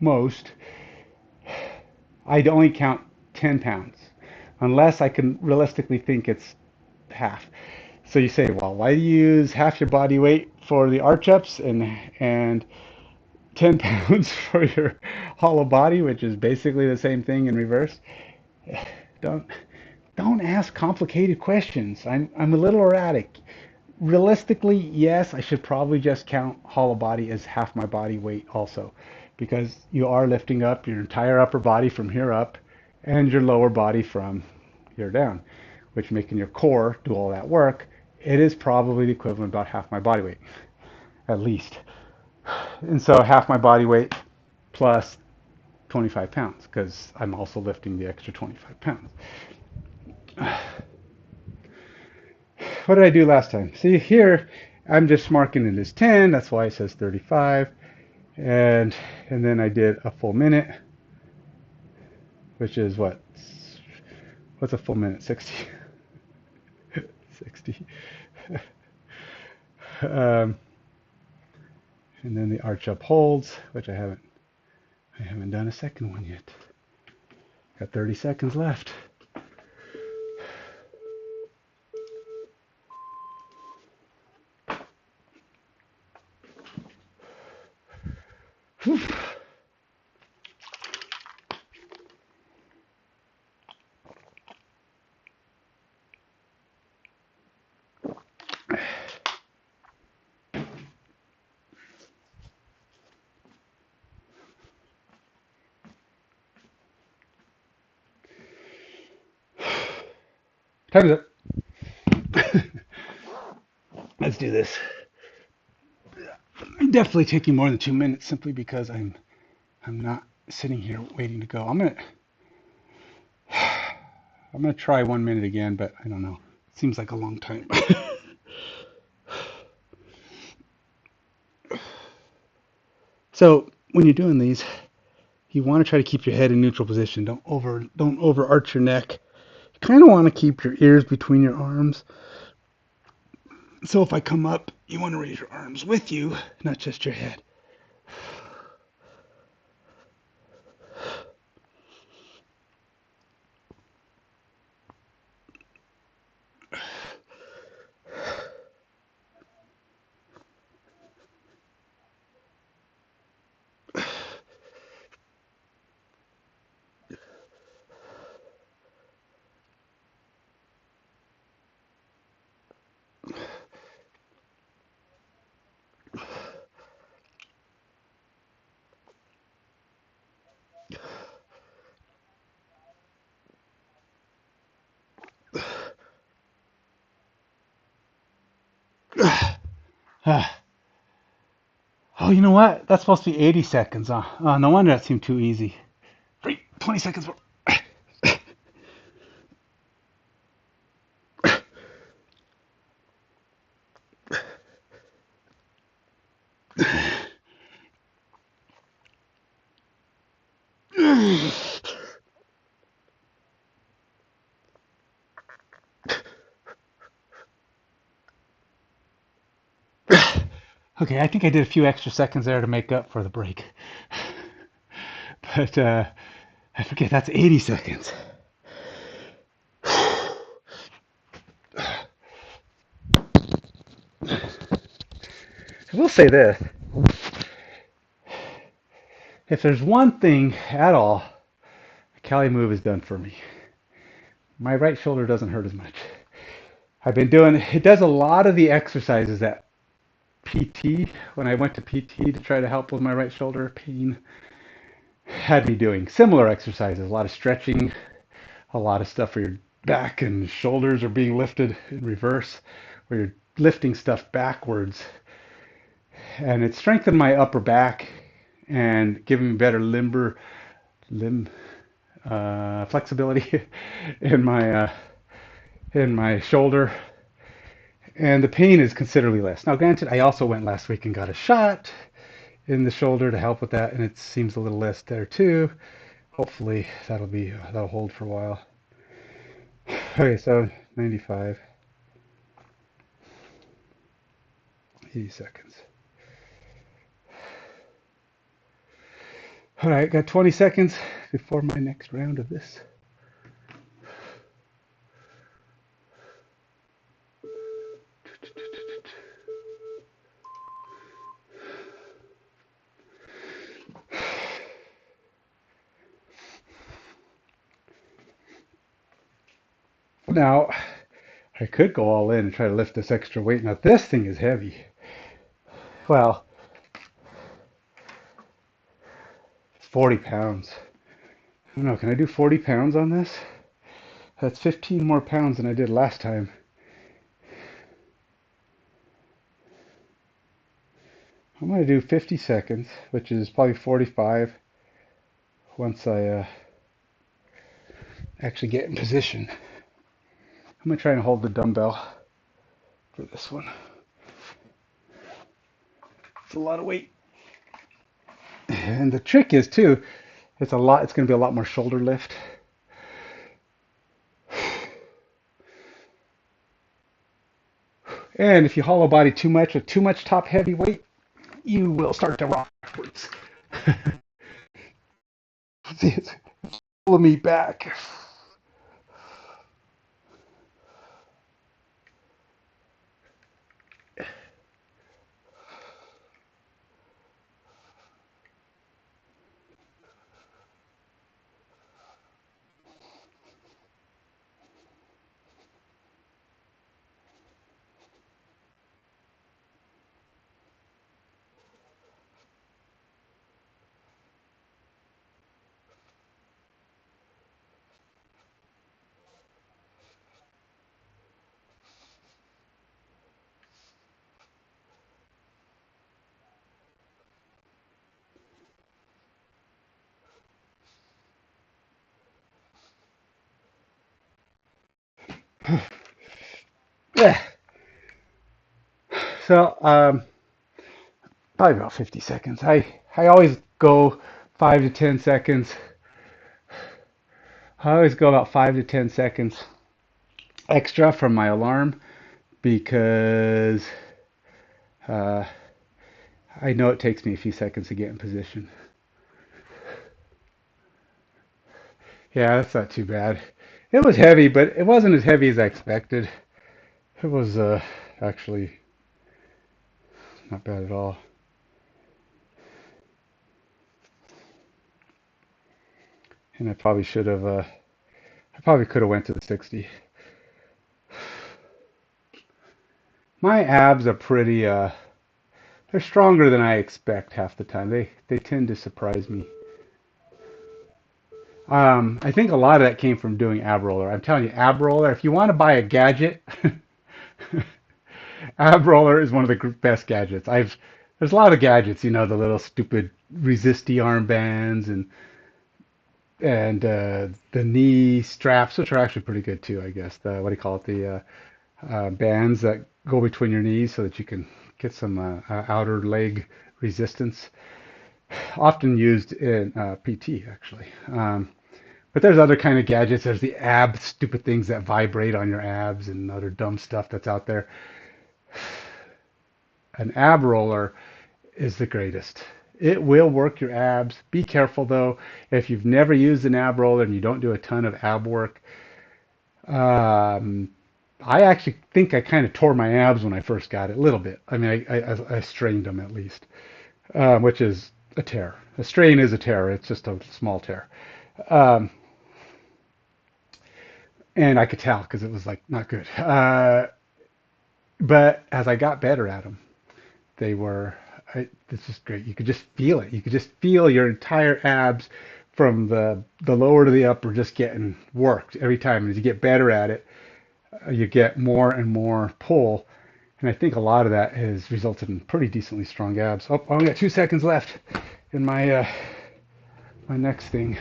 most, I'd only count 10 pounds, unless I can realistically think it's half. So you say, well, why do you use half your body weight for the arch ups and 10 pounds for your hollow body, which is basically the same thing in reverse? Don't don't ask complicated questions. I'm a little erratic. Realistically, yes, I should probably just count hollow body as half my body weight also, because you are lifting up your entire upper body from here up and your lower body from here down, which making your core do all that work. It is probably the equivalent of about half my body weight, at least. And so half my body weight plus 25 pounds, because I'm also lifting the extra 25 pounds. What did I do last time? See here, I'm just marking it as 10. That's why it says 35. And then I did a full minute, which is what? What's a full minute? 60. 60. And then the arch up holds, which I haven't done a second one yet. Got 30 seconds left. Whew. Time's up. Let's do this. I'm definitely taking more than 2 minutes simply because I'm not sitting here waiting to go. I'm gonna try 1 minute again, but I don't know. It seems like a long time. So So when you're doing these, you want to try to keep your head in neutral position. Don't over arch your neck. You kind of want to keep your ears between your arms. So if I come up, you want to raise your arms with you, not just your head. Oh, you know what? That's supposed to be 80 seconds. Oh, no wonder that seemed too easy. 20 seconds more. Okay, I think I did a few extra seconds there to make up for the break. But I forget, that's 80 seconds. I will say this. If there's one thing at all CaliMove has done for me, my right shoulder doesn't hurt as much. I've been doing, it does a lot of the exercises that PT, when I went to PT to try to help with my right shoulder pain, had me doing similar exercises, a lot of stretching, a lot of stuff where your back and shoulders are being lifted in reverse, where you're lifting stuff backwards. And it strengthened my upper back and giving me better limb flexibility in my shoulder, and the pain is considerably less. Now, granted, I also went last week and got a shot in the shoulder to help with that, and it seems a little less there too. Hopefully, that'll hold for a while. Okay, so 95, 80 seconds. All right, got 20 seconds before my next round of this. Now, I could go all in and try to lift this extra weight. Now, this thing is heavy. Well, it's 40 pounds. I don't know, can I do 40 pounds on this? That's 15 more pounds than I did last time. I'm going to do 50 seconds, which is probably 45 once I actually get in position. I'm going to try and hold the dumbbell for this one. It's a lot of weight. And the trick is too, it's going to be a lot more shoulder lift. And if you hollow body too much with too much top heavy weight, you will start to rock backwards. See, it's pulling me back. Yeah. So, probably about 50 seconds. I always go 5 to 10 seconds. I always go about 5 to 10 seconds extra from my alarm because uh, I know it takes me a few seconds to get in position. Yeah, that's not too bad. It was heavy, but it wasn't as heavy as I expected. It was actually not bad at all. And I probably should have, I probably could have went to the 60. My abs are pretty, they're stronger than I expect half the time. They tend to surprise me. I think a lot of that came from doing ab roller. I'm telling you, ab roller, if you want to buy a gadget, ab roller is one of the best gadgets. There's a lot of gadgets, the little stupid resisty armbands and the knee straps, which are actually pretty good too, I guess. The what do you call it? The bands that go between your knees so that you can get some outer leg resistance. Often used in PT actually. But there's other kind of gadgets. There's the ab stupid things that vibrate on your abs and other dumb stuff that's out there. An ab roller is the greatest. It will work your abs. Be careful though. If you've never used an ab roller and you don't do a ton of ab work, um, I actually think I kind of tore my abs when I first got it a little bit. I mean, I strained them at least, which is a tear. A strain is a tear. It's just a small tear. Um, and I could tell because it was like not good. But as I got better at them, they were. This is great. You could just feel it. You could just feel your entire abs from the lower to the upper just getting worked every time. As you get better at it, you get more and more pull. And I think a lot of that has resulted in pretty decently strong abs. Oh, I only got 2 seconds left in my next thing.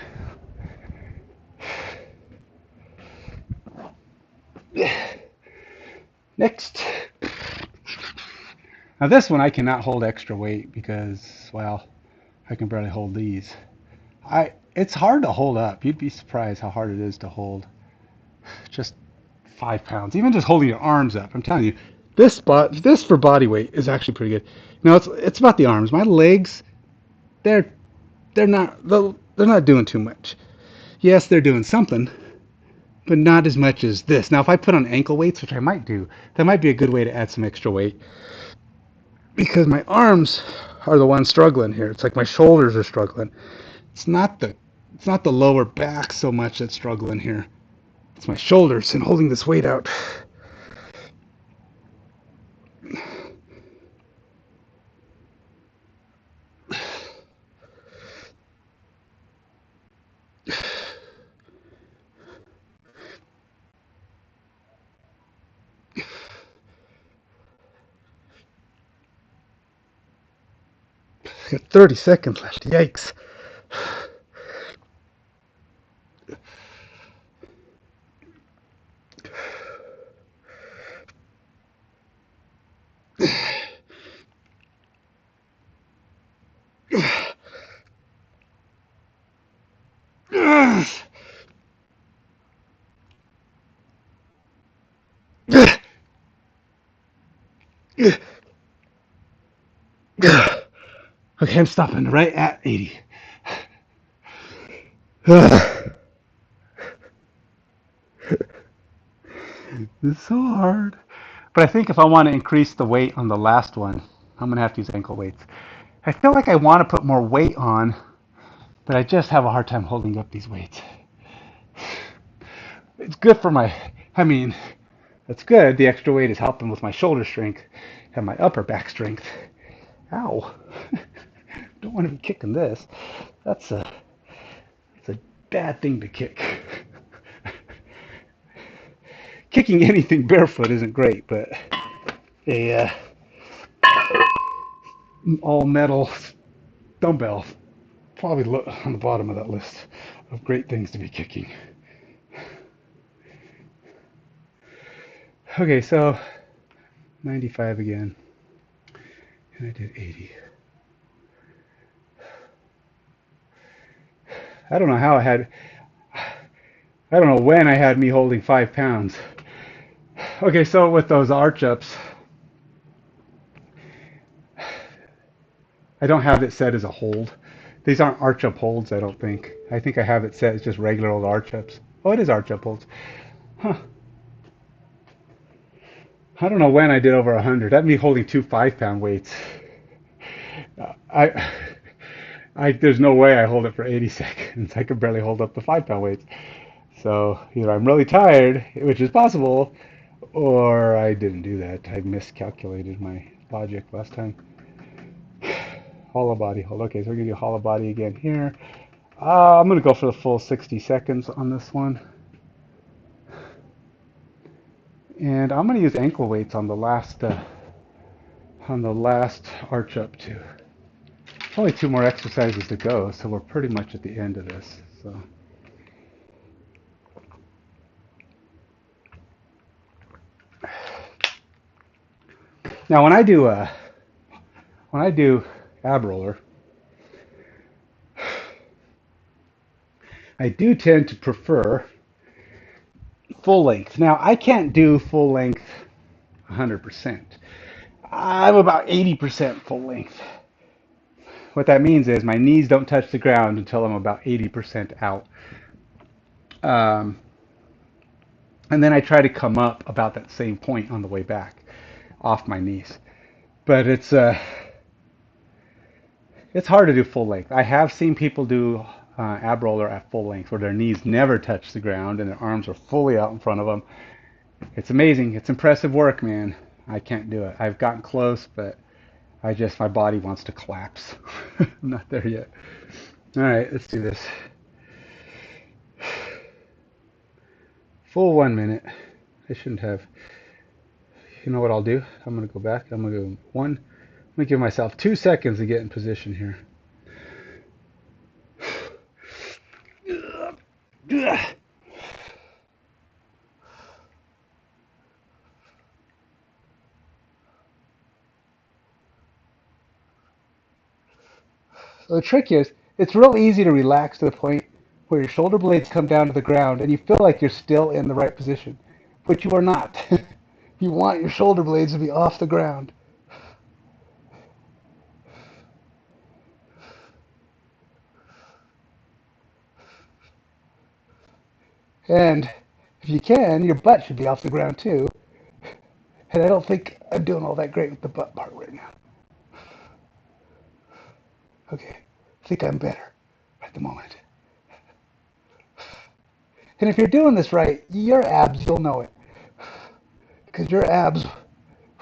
Next. Now this one I cannot hold extra weight because, well, I can barely hold these. It's hard to hold up. You'd be surprised how hard it is to hold just 5 pounds. Even just holding your arms up. I'm telling you, this for body weight is actually pretty good. No, it's about the arms. My legs, they're they're not doing too much. Yes, they're doing something, but not as much as this. Now, if I put on ankle weights, which I might do, that might be a good way to add some extra weight because my arms are the ones struggling here. It's like my shoulders are struggling. It's not the it's not the lower back so much that's struggling here. It's my shoulders and holding this weight out. I got 30 seconds left. Yikes. Okay, I'm stopping right at 80. It's so hard. But I think if I want to increase the weight on the last one, I'm going to have to use ankle weights. I feel like I want to put more weight on, but I just have a hard time holding up these weights. It's good for I mean, it's good. The extra weight is helping with my shoulder strength and my upper back strength. Ow. Don't want to be kicking this. That's it's a bad thing to kick. Kicking anything barefoot isn't great, but a all metal dumbbell probably on the bottom of that list of great things to be kicking. Okay, so 95 again, and I did 80. I don't know how I don't know when I had me holding 5 pounds. Okay, so with those arch ups, I don't have it set as a hold. These aren't arch up holds, I don't think. I think I have it set as just regular old arch ups. Oh, it is arch up holds. Huh. I don't know when I did over 100. That'd be holding two 5 pound weights. I, there's no way I hold it for 80 seconds. I could barely hold up the 5 pound weights. So either I'm really tired, which is possible, or I didn't do that. I miscalculated my logic last time. Hollow body hold. Okay, so we're gonna do hollow body again here. I'm gonna go for the full 60 seconds on this one. And I'm gonna use ankle weights on the last arch up too. Only two more exercises to go, so we're pretty much at the end of this. So now when I do ab roller, I do tend to prefer full length. Now I can't do full length 100%. I'm about 80% full length. What that means is my knees don't touch the ground until I'm about 80% out. Um, and then I try to come up about that same point on the way back off my knees. But it's hard to do full length. I have seen people do ab roller at full length where their knees never touch the ground and their arms are fully out in front of them. It's amazing. It's impressive work, man. I can't do it. I've gotten close, but my body wants to collapse. I'm not there yet. All right, let's do this. Full 1 minute. I shouldn't have. You know what I'll do? I'm going to go back. I'm going to go one. I'm going to give myself 2 seconds to get in position here. So the trick is, it's real easy to relax to the point where your shoulder blades come down to the ground and you feel like you're still in the right position, but you are not. You want your shoulder blades to be off the ground. And if you can, your butt should be off the ground too. And I don't think I'm doing all that great with the butt part right now. Okay, I think I'm better at the moment. And if you're doing this right, your abs, you'll know it. Because your abs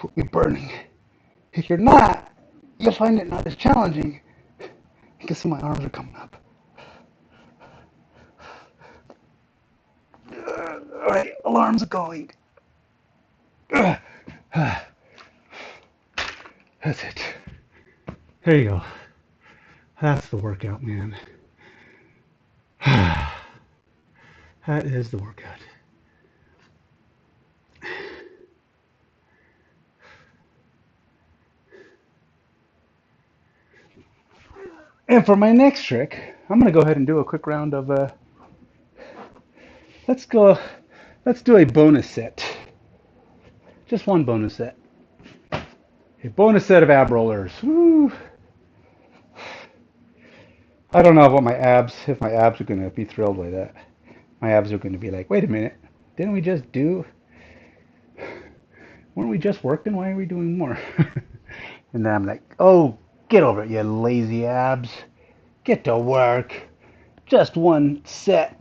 will be burning. If you're not, you'll find it not as challenging because some of my arms are coming up. All right, alarms are going. That's it. There you go. That's the workout, man. That is the workout. And for my next trick, I'm going to go ahead and do a quick round of, let's do a bonus set. Just one bonus set. A bonus set of ab rollers. Woo! I don't know if my abs are going to be thrilled by that. My abs are going to be like, wait a minute, didn't we just do, weren't we just working? Why are we doing more? And then I'm like, oh, get over it, you lazy abs. Get to work. Just one set.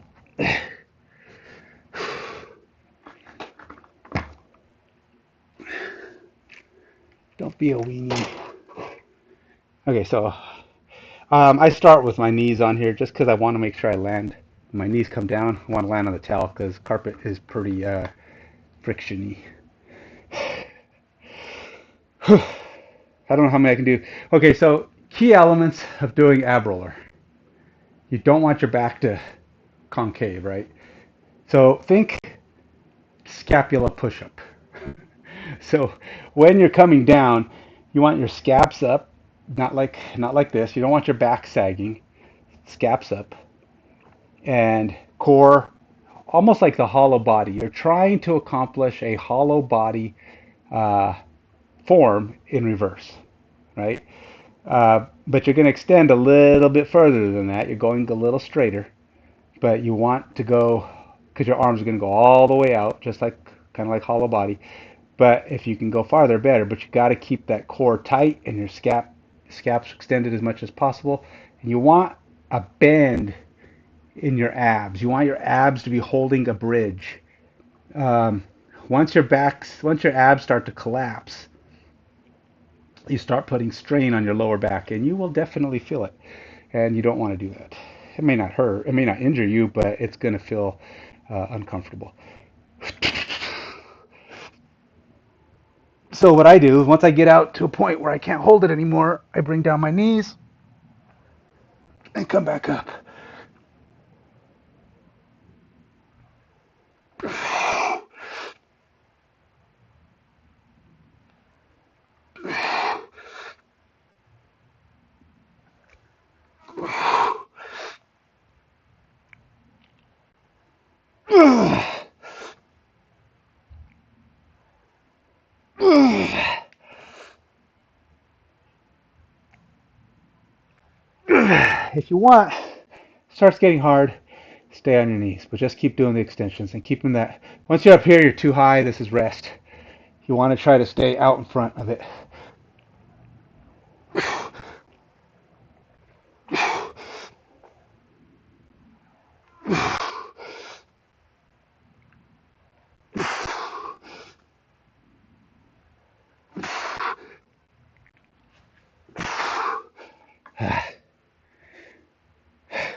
Don't be a weenie. Okay, so I start with my knees on here just because I want to make sure I land. When my knees come down, I want to land on the towel because carpet is pretty frictiony. I don't know how many I can do. Okay, so key elements of doing ab roller. You don't want your back to concave, right? So think scapula push-up. So when you're coming down, you want your scaps up, not like this. You don't want your back sagging. Scaps up. and core, almost like the hollow body. You're trying to accomplish a hollow body uh, form in reverse, right? But you're going to extend a little bit further than that. You're going a little straighter, but you want to go because your arms are going to go all the way out, just like kind of like hollow body. But if you can go farther, better. But you got to keep that core tight and your scaps extended as much as possible. And you want a bend in your abs. You want your abs to be holding a bridge. Um, once your abs start to collapse, you start putting strain on your lower back, and you will definitely feel it. And you don't want to do that. It may not hurt, it may not injure you, but it's going to feel uncomfortable. So what I do is once I get out to a point where I can't hold it anymore, I bring down my knees and come back up. If you want, starts getting hard, stay on your knees, but just keep doing the extensions and keeping that. Once you're up here, you're too high. This is rest. You want to try to stay out in front of it.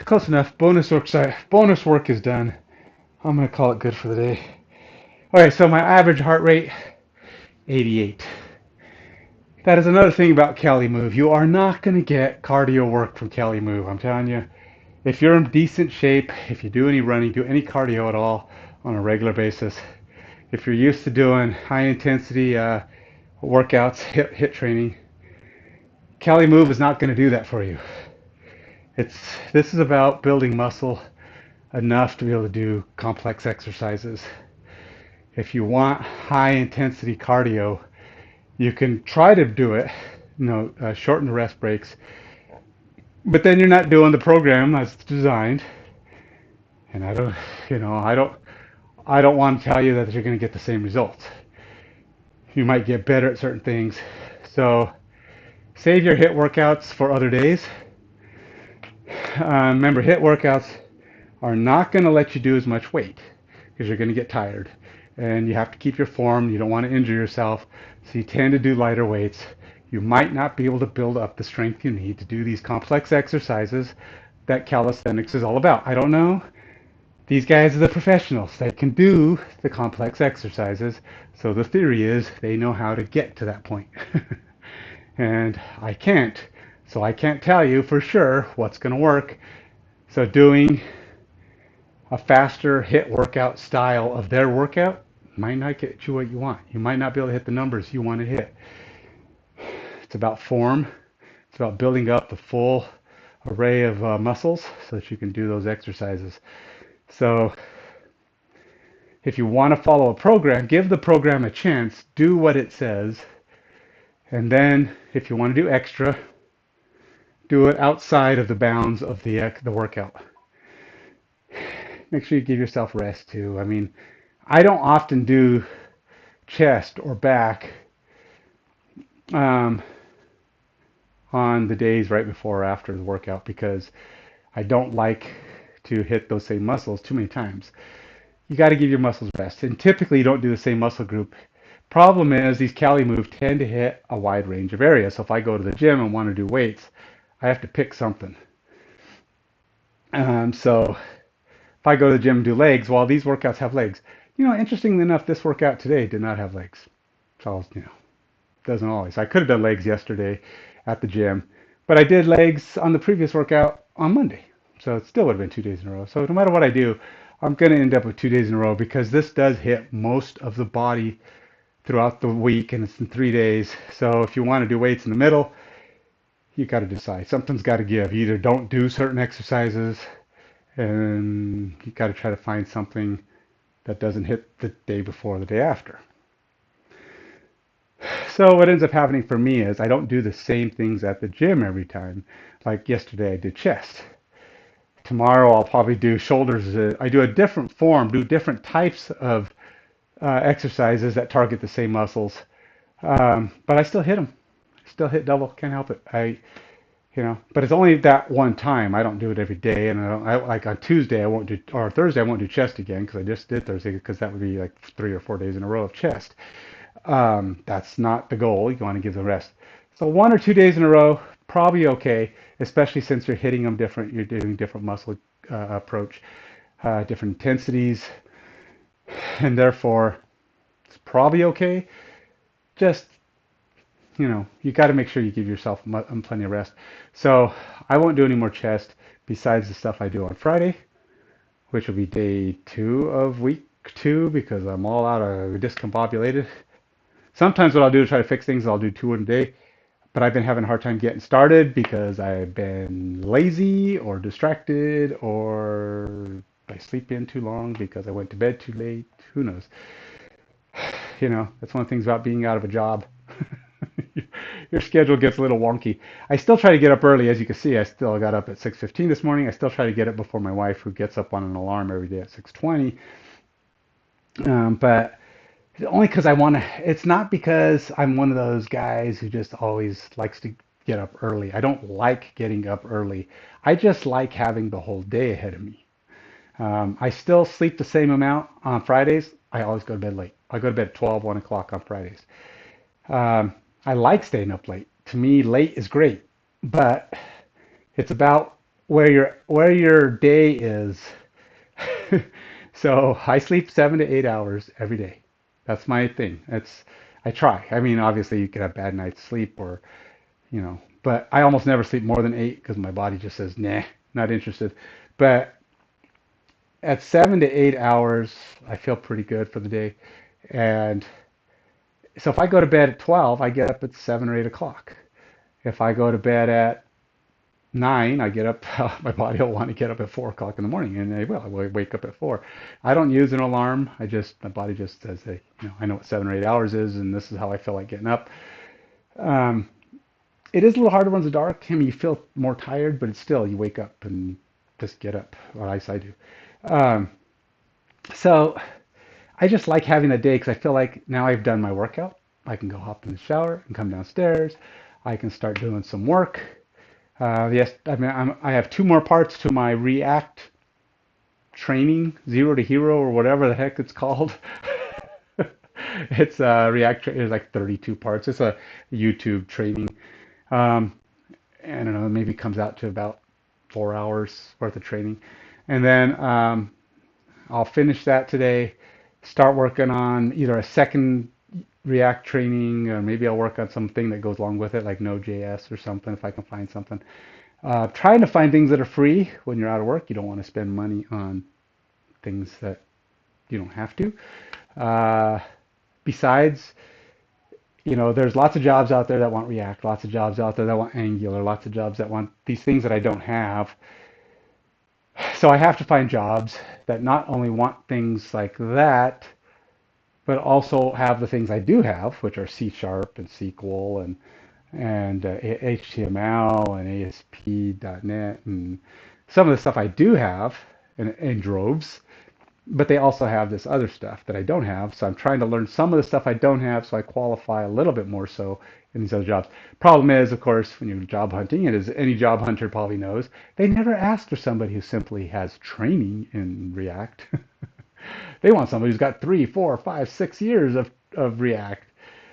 Close enough. Bonus work is done. I'm gonna call it good for the day. All right, so my average heart rate, 88. That is another thing about CaliMove. You are not gonna get cardio work from CaliMove. I'm telling you. If you're in decent shape, if you do any running, do any cardio at all on a regular basis, if you're used to doing high intensity workouts, hit training, CaliMove is not going to do that for you. It's this is about building muscle enough to be able to do complex exercises. If you want high intensity cardio, you can try to do it, shorten rest breaks, but then you're not doing the program as designed. And I don't want to tell you that you're going to get the same results. You might get better at certain things. So save your HIIT workouts for other days. Remember, HIIT workouts are not going to let you do as much weight because you're going to get tired. And you have to keep your form. You don't want to injure yourself. So you tend to do lighter weights. You might not be able to build up the strength you need to do these complex exercises that calisthenics is all about. I don't know. These guys are the professionals. They can do the complex exercises. So the theory is they know how to get to that point. And I can't. So I can't tell you for sure what's going to work. So doing a faster HIIT workout style of their workout might not get you what you want. You might not be able to hit the numbers you want to hit. It's about form. It's about building up the full array of muscles so that you can do those exercises. So if you want to follow a program, give the program a chance, do what it says, and then if you want to do extra, do it outside of the bounds of the workout. Make sure you give yourself rest too. I mean, I don't often do chest or back um, on the days right before or after the workout because I don't like to hit those same muscles too many times. You got to give your muscles rest. And typically you don't do the same muscle group. Problem is these CaliMove tend to hit a wide range of areas. So if I go to the gym and want to do weights, I have to pick something. So if I go to the gym and do legs, well, these workouts have legs. Interestingly enough, this workout today did not have legs. So, doesn't always. I could have done legs yesterday at the gym, but I did legs on the previous workout on Monday. So it still would have been 2 days in a row. So no matter what I do, I'm going to end up with 2 days in a row because this does hit most of the body throughout the week and it's in 3 days. So if you want to do weights in the middle, you got to decide. Something's got to give. You either don't do certain exercises and you got to try to find something that doesn't hit the day before or the day after. So what ends up happening for me is I don't do the same things at the gym every time. Like yesterday I did chest. Tomorrow I'll probably do shoulders. I do a different form, do different types of exercises that target the same muscles. But I still hit them. Still hit double. Can't help it. But it's only that one time. I don't do it every day. And like on Tuesday I won't do, or Thursday I won't do chest again because I just did Thursday because that would be like 3 or 4 days in a row of chest. That's not the goal. You want to give the rest. So 1 or 2 days in a row, probably okay, especially since you're hitting them different. You're doing different muscle approach, different intensities, and therefore it's probably okay. Just, you got to make sure you give yourself plenty of rest. So I won't do any more chest besides the stuff I do on Friday, which will be day 2 of week 2 because I'm all out of discombobulated. Sometimes what I'll do to try to fix things, I'll do 2 in a day, but I've been having a hard time getting started because I've been lazy or distracted or I sleep in too long because I went to bed too late. Who knows? That's one of the things about being out of a job. Your schedule gets a little wonky. I still try to get up early, as you can see. I still got up at 6:15 this morning. I still try to get up before my wife, who gets up on an alarm every day at 6:20. But only because I want to. It's not because I'm one of those guys who just always likes to get up early. I don't like getting up early. I just like having the whole day ahead of me. I still sleep the same amount on Fridays. I always go to bed late. I go to bed at 12, 1 o'clock on Fridays. Um, I like staying up late. To me, late is great, but it's about where your day is. So I sleep 7 to 8 hours every day. That's my thing. I try. I mean, obviously you could have bad night's sleep but I almost never sleep more than 8 because my body just says, nah, not interested. But at 7 to 8 hours, I feel pretty good for the day. And so if I go to bed at 12, I get up at 7 or 8 o'clock. If I go to bed at 9, I get up, my body will want to get up at 4 o'clock in the morning, and I will. I will wake up at 4. I don't use an alarm. My body just says, hey, I know what 7 or 8 hours is, and this is how I feel like getting up. Um, it is a little harder when it's dark. I mean, you feel more tired, but it's still, you wake up and just get up, or at least I do. Um, so I just like having that day because I feel like now I've done my workout. I can go hop in the shower and come downstairs. I can start doing some work. Yes, I mean, I have 2 more parts to my React training, Zero to Hero or whatever the heck it's called. It's React. It's like 32 parts. It's a YouTube training. Um, I don't know. Maybe it comes out to about 4 hours worth of training, and then I'll finish that today. Start working on either a second React training, or maybe I'll work on something that goes along with it, like Node.js or something, if I can find something. Trying to find things that are free when you're out of work. You don't want to spend money on things that you don't have to. Uh, Besides, there's lots of jobs out there that want React, lots of jobs out there that want Angular, lots of jobs that want these things that I don't have. So I have to find jobs that not only want things like that, but also have the things I do have, which are C Sharp and SQL and HTML and ASP.NET and some of the stuff I do have in droves, but they also have this other stuff that I don't have. So I'm trying to learn some of the stuff I don't have so I qualify a little bit more so in these other jobs. Problem is, of course, when you're job hunting, and as any job hunter probably knows, they never ask for somebody who simply has training in React. They want somebody who's got 3, 4, 5, 6 years of React.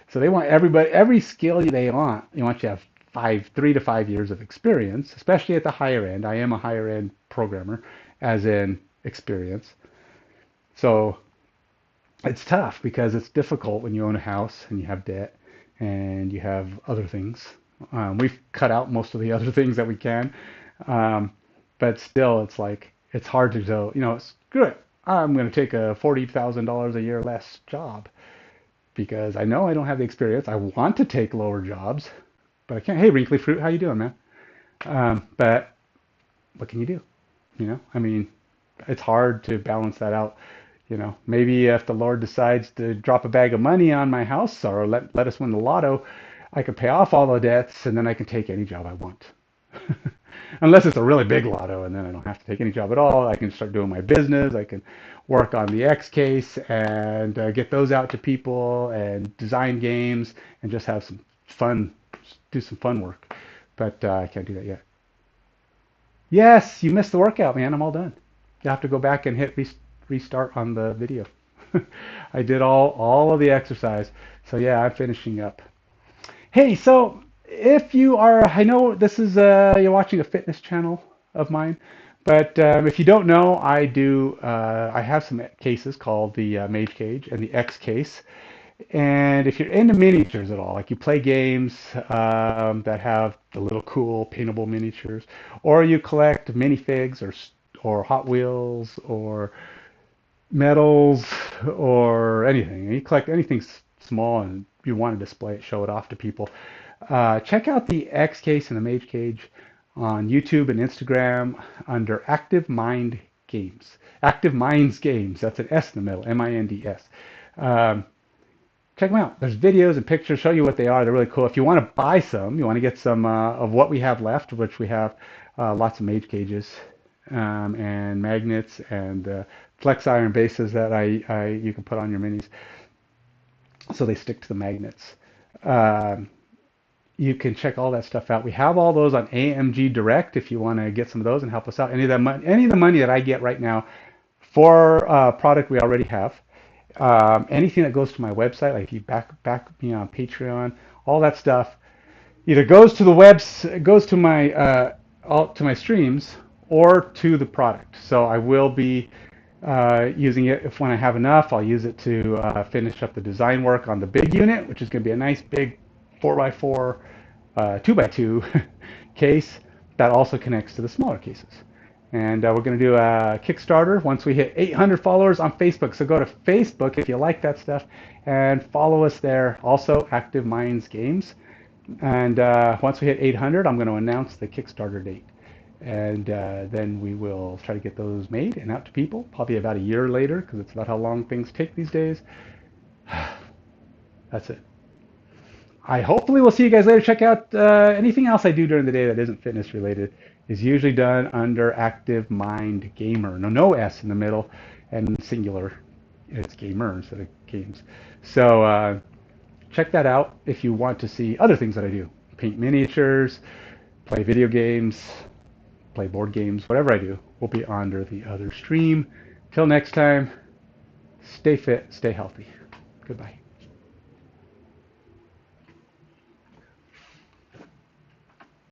So they want every skill they want. They want you to have 3 to 5 years of experience, especially at the higher end. I am a higher end programmer, as in experience. So it's tough because it's difficult when you own a house and you have debt and you have other things. We've cut out most of the other things that we can, um, but still, it's like it's hard to go. It's good. I'm going to take a $40,000 a year less job because I know I don't have the experience. I want to take lower jobs, but I can't. Hey, Wrinkly Fruit, how you doing, man? But what can you do? You know, I mean, it's hard to balance that out. You know, maybe if the Lord decides to drop a bag of money on my house or let us win the lotto, I can pay off all the debts and then I can take any job I want. Unless it's a really big lotto and then I don't have to take any job at all. I can start doing my business. I can work on the X case and get those out to people and design games and just have some fun, do some fun work. But I can't do that yet. Yes, you missed the workout, man. I'm all done. You have to go back and hit restart on the video. I did all of the exercise. So yeah, I'm finishing up. Hey, so if you are, I know this is you're watching a fitness channel of mine, but if you don't know, I have some cases called the Mage Cage and the X case. And if you're into miniatures at all, like you play games that have the little cool paintable miniatures, or you collect minifigs or Hot Wheels or medals or anything, and you collect anything small and you want to display it, show it off to people, check out the X Case and the Mage Cage on YouTube and Instagram under Active Mind Games. Active Minds Games. That's an S in the middle, M-I-N-D-S. Um, Check them out. There's videos and pictures show you what they are. They're really cool. If you want to buy some, you want to get some of what we have left, which we have lots of Mage Cages and magnets and flex iron bases that you can put on your minis so they stick to the magnets. Um, you can check all that stuff out. We have all those on AMG Direct if you want to get some of those and help us out. Any of the money that I get right now for product we already have, anything that goes to my website, like if you back me on Patreon, all that stuff, either goes to the webs, goes to my to my streams or to the product. So I will be using it if when I have enough. I'll use it to finish up the design work on the big unit, which is going to be a nice big 4x4, 2x2 case that also connects to the smaller cases. And we're going to do a Kickstarter once we hit 800 followers on Facebook. So go to Facebook if you like that stuff and follow us there. Also, Active Minds Games. And once we hit 800, I'm going to announce the Kickstarter date. And then we will try to get those made and out to people, probably about a year later, because it's about how long things take these days. That's it. I hopefully will see you guys later. Check out anything else I do during the day that isn't fitness related is usually done under Active Mind Gamer. No S in the middle and singular. It's gamer instead of games. So check that out if you want to see other things that I do. Paint miniatures, play video games, play board games, whatever I do will be under the other stream. Till next time, stay fit, stay healthy. Goodbye.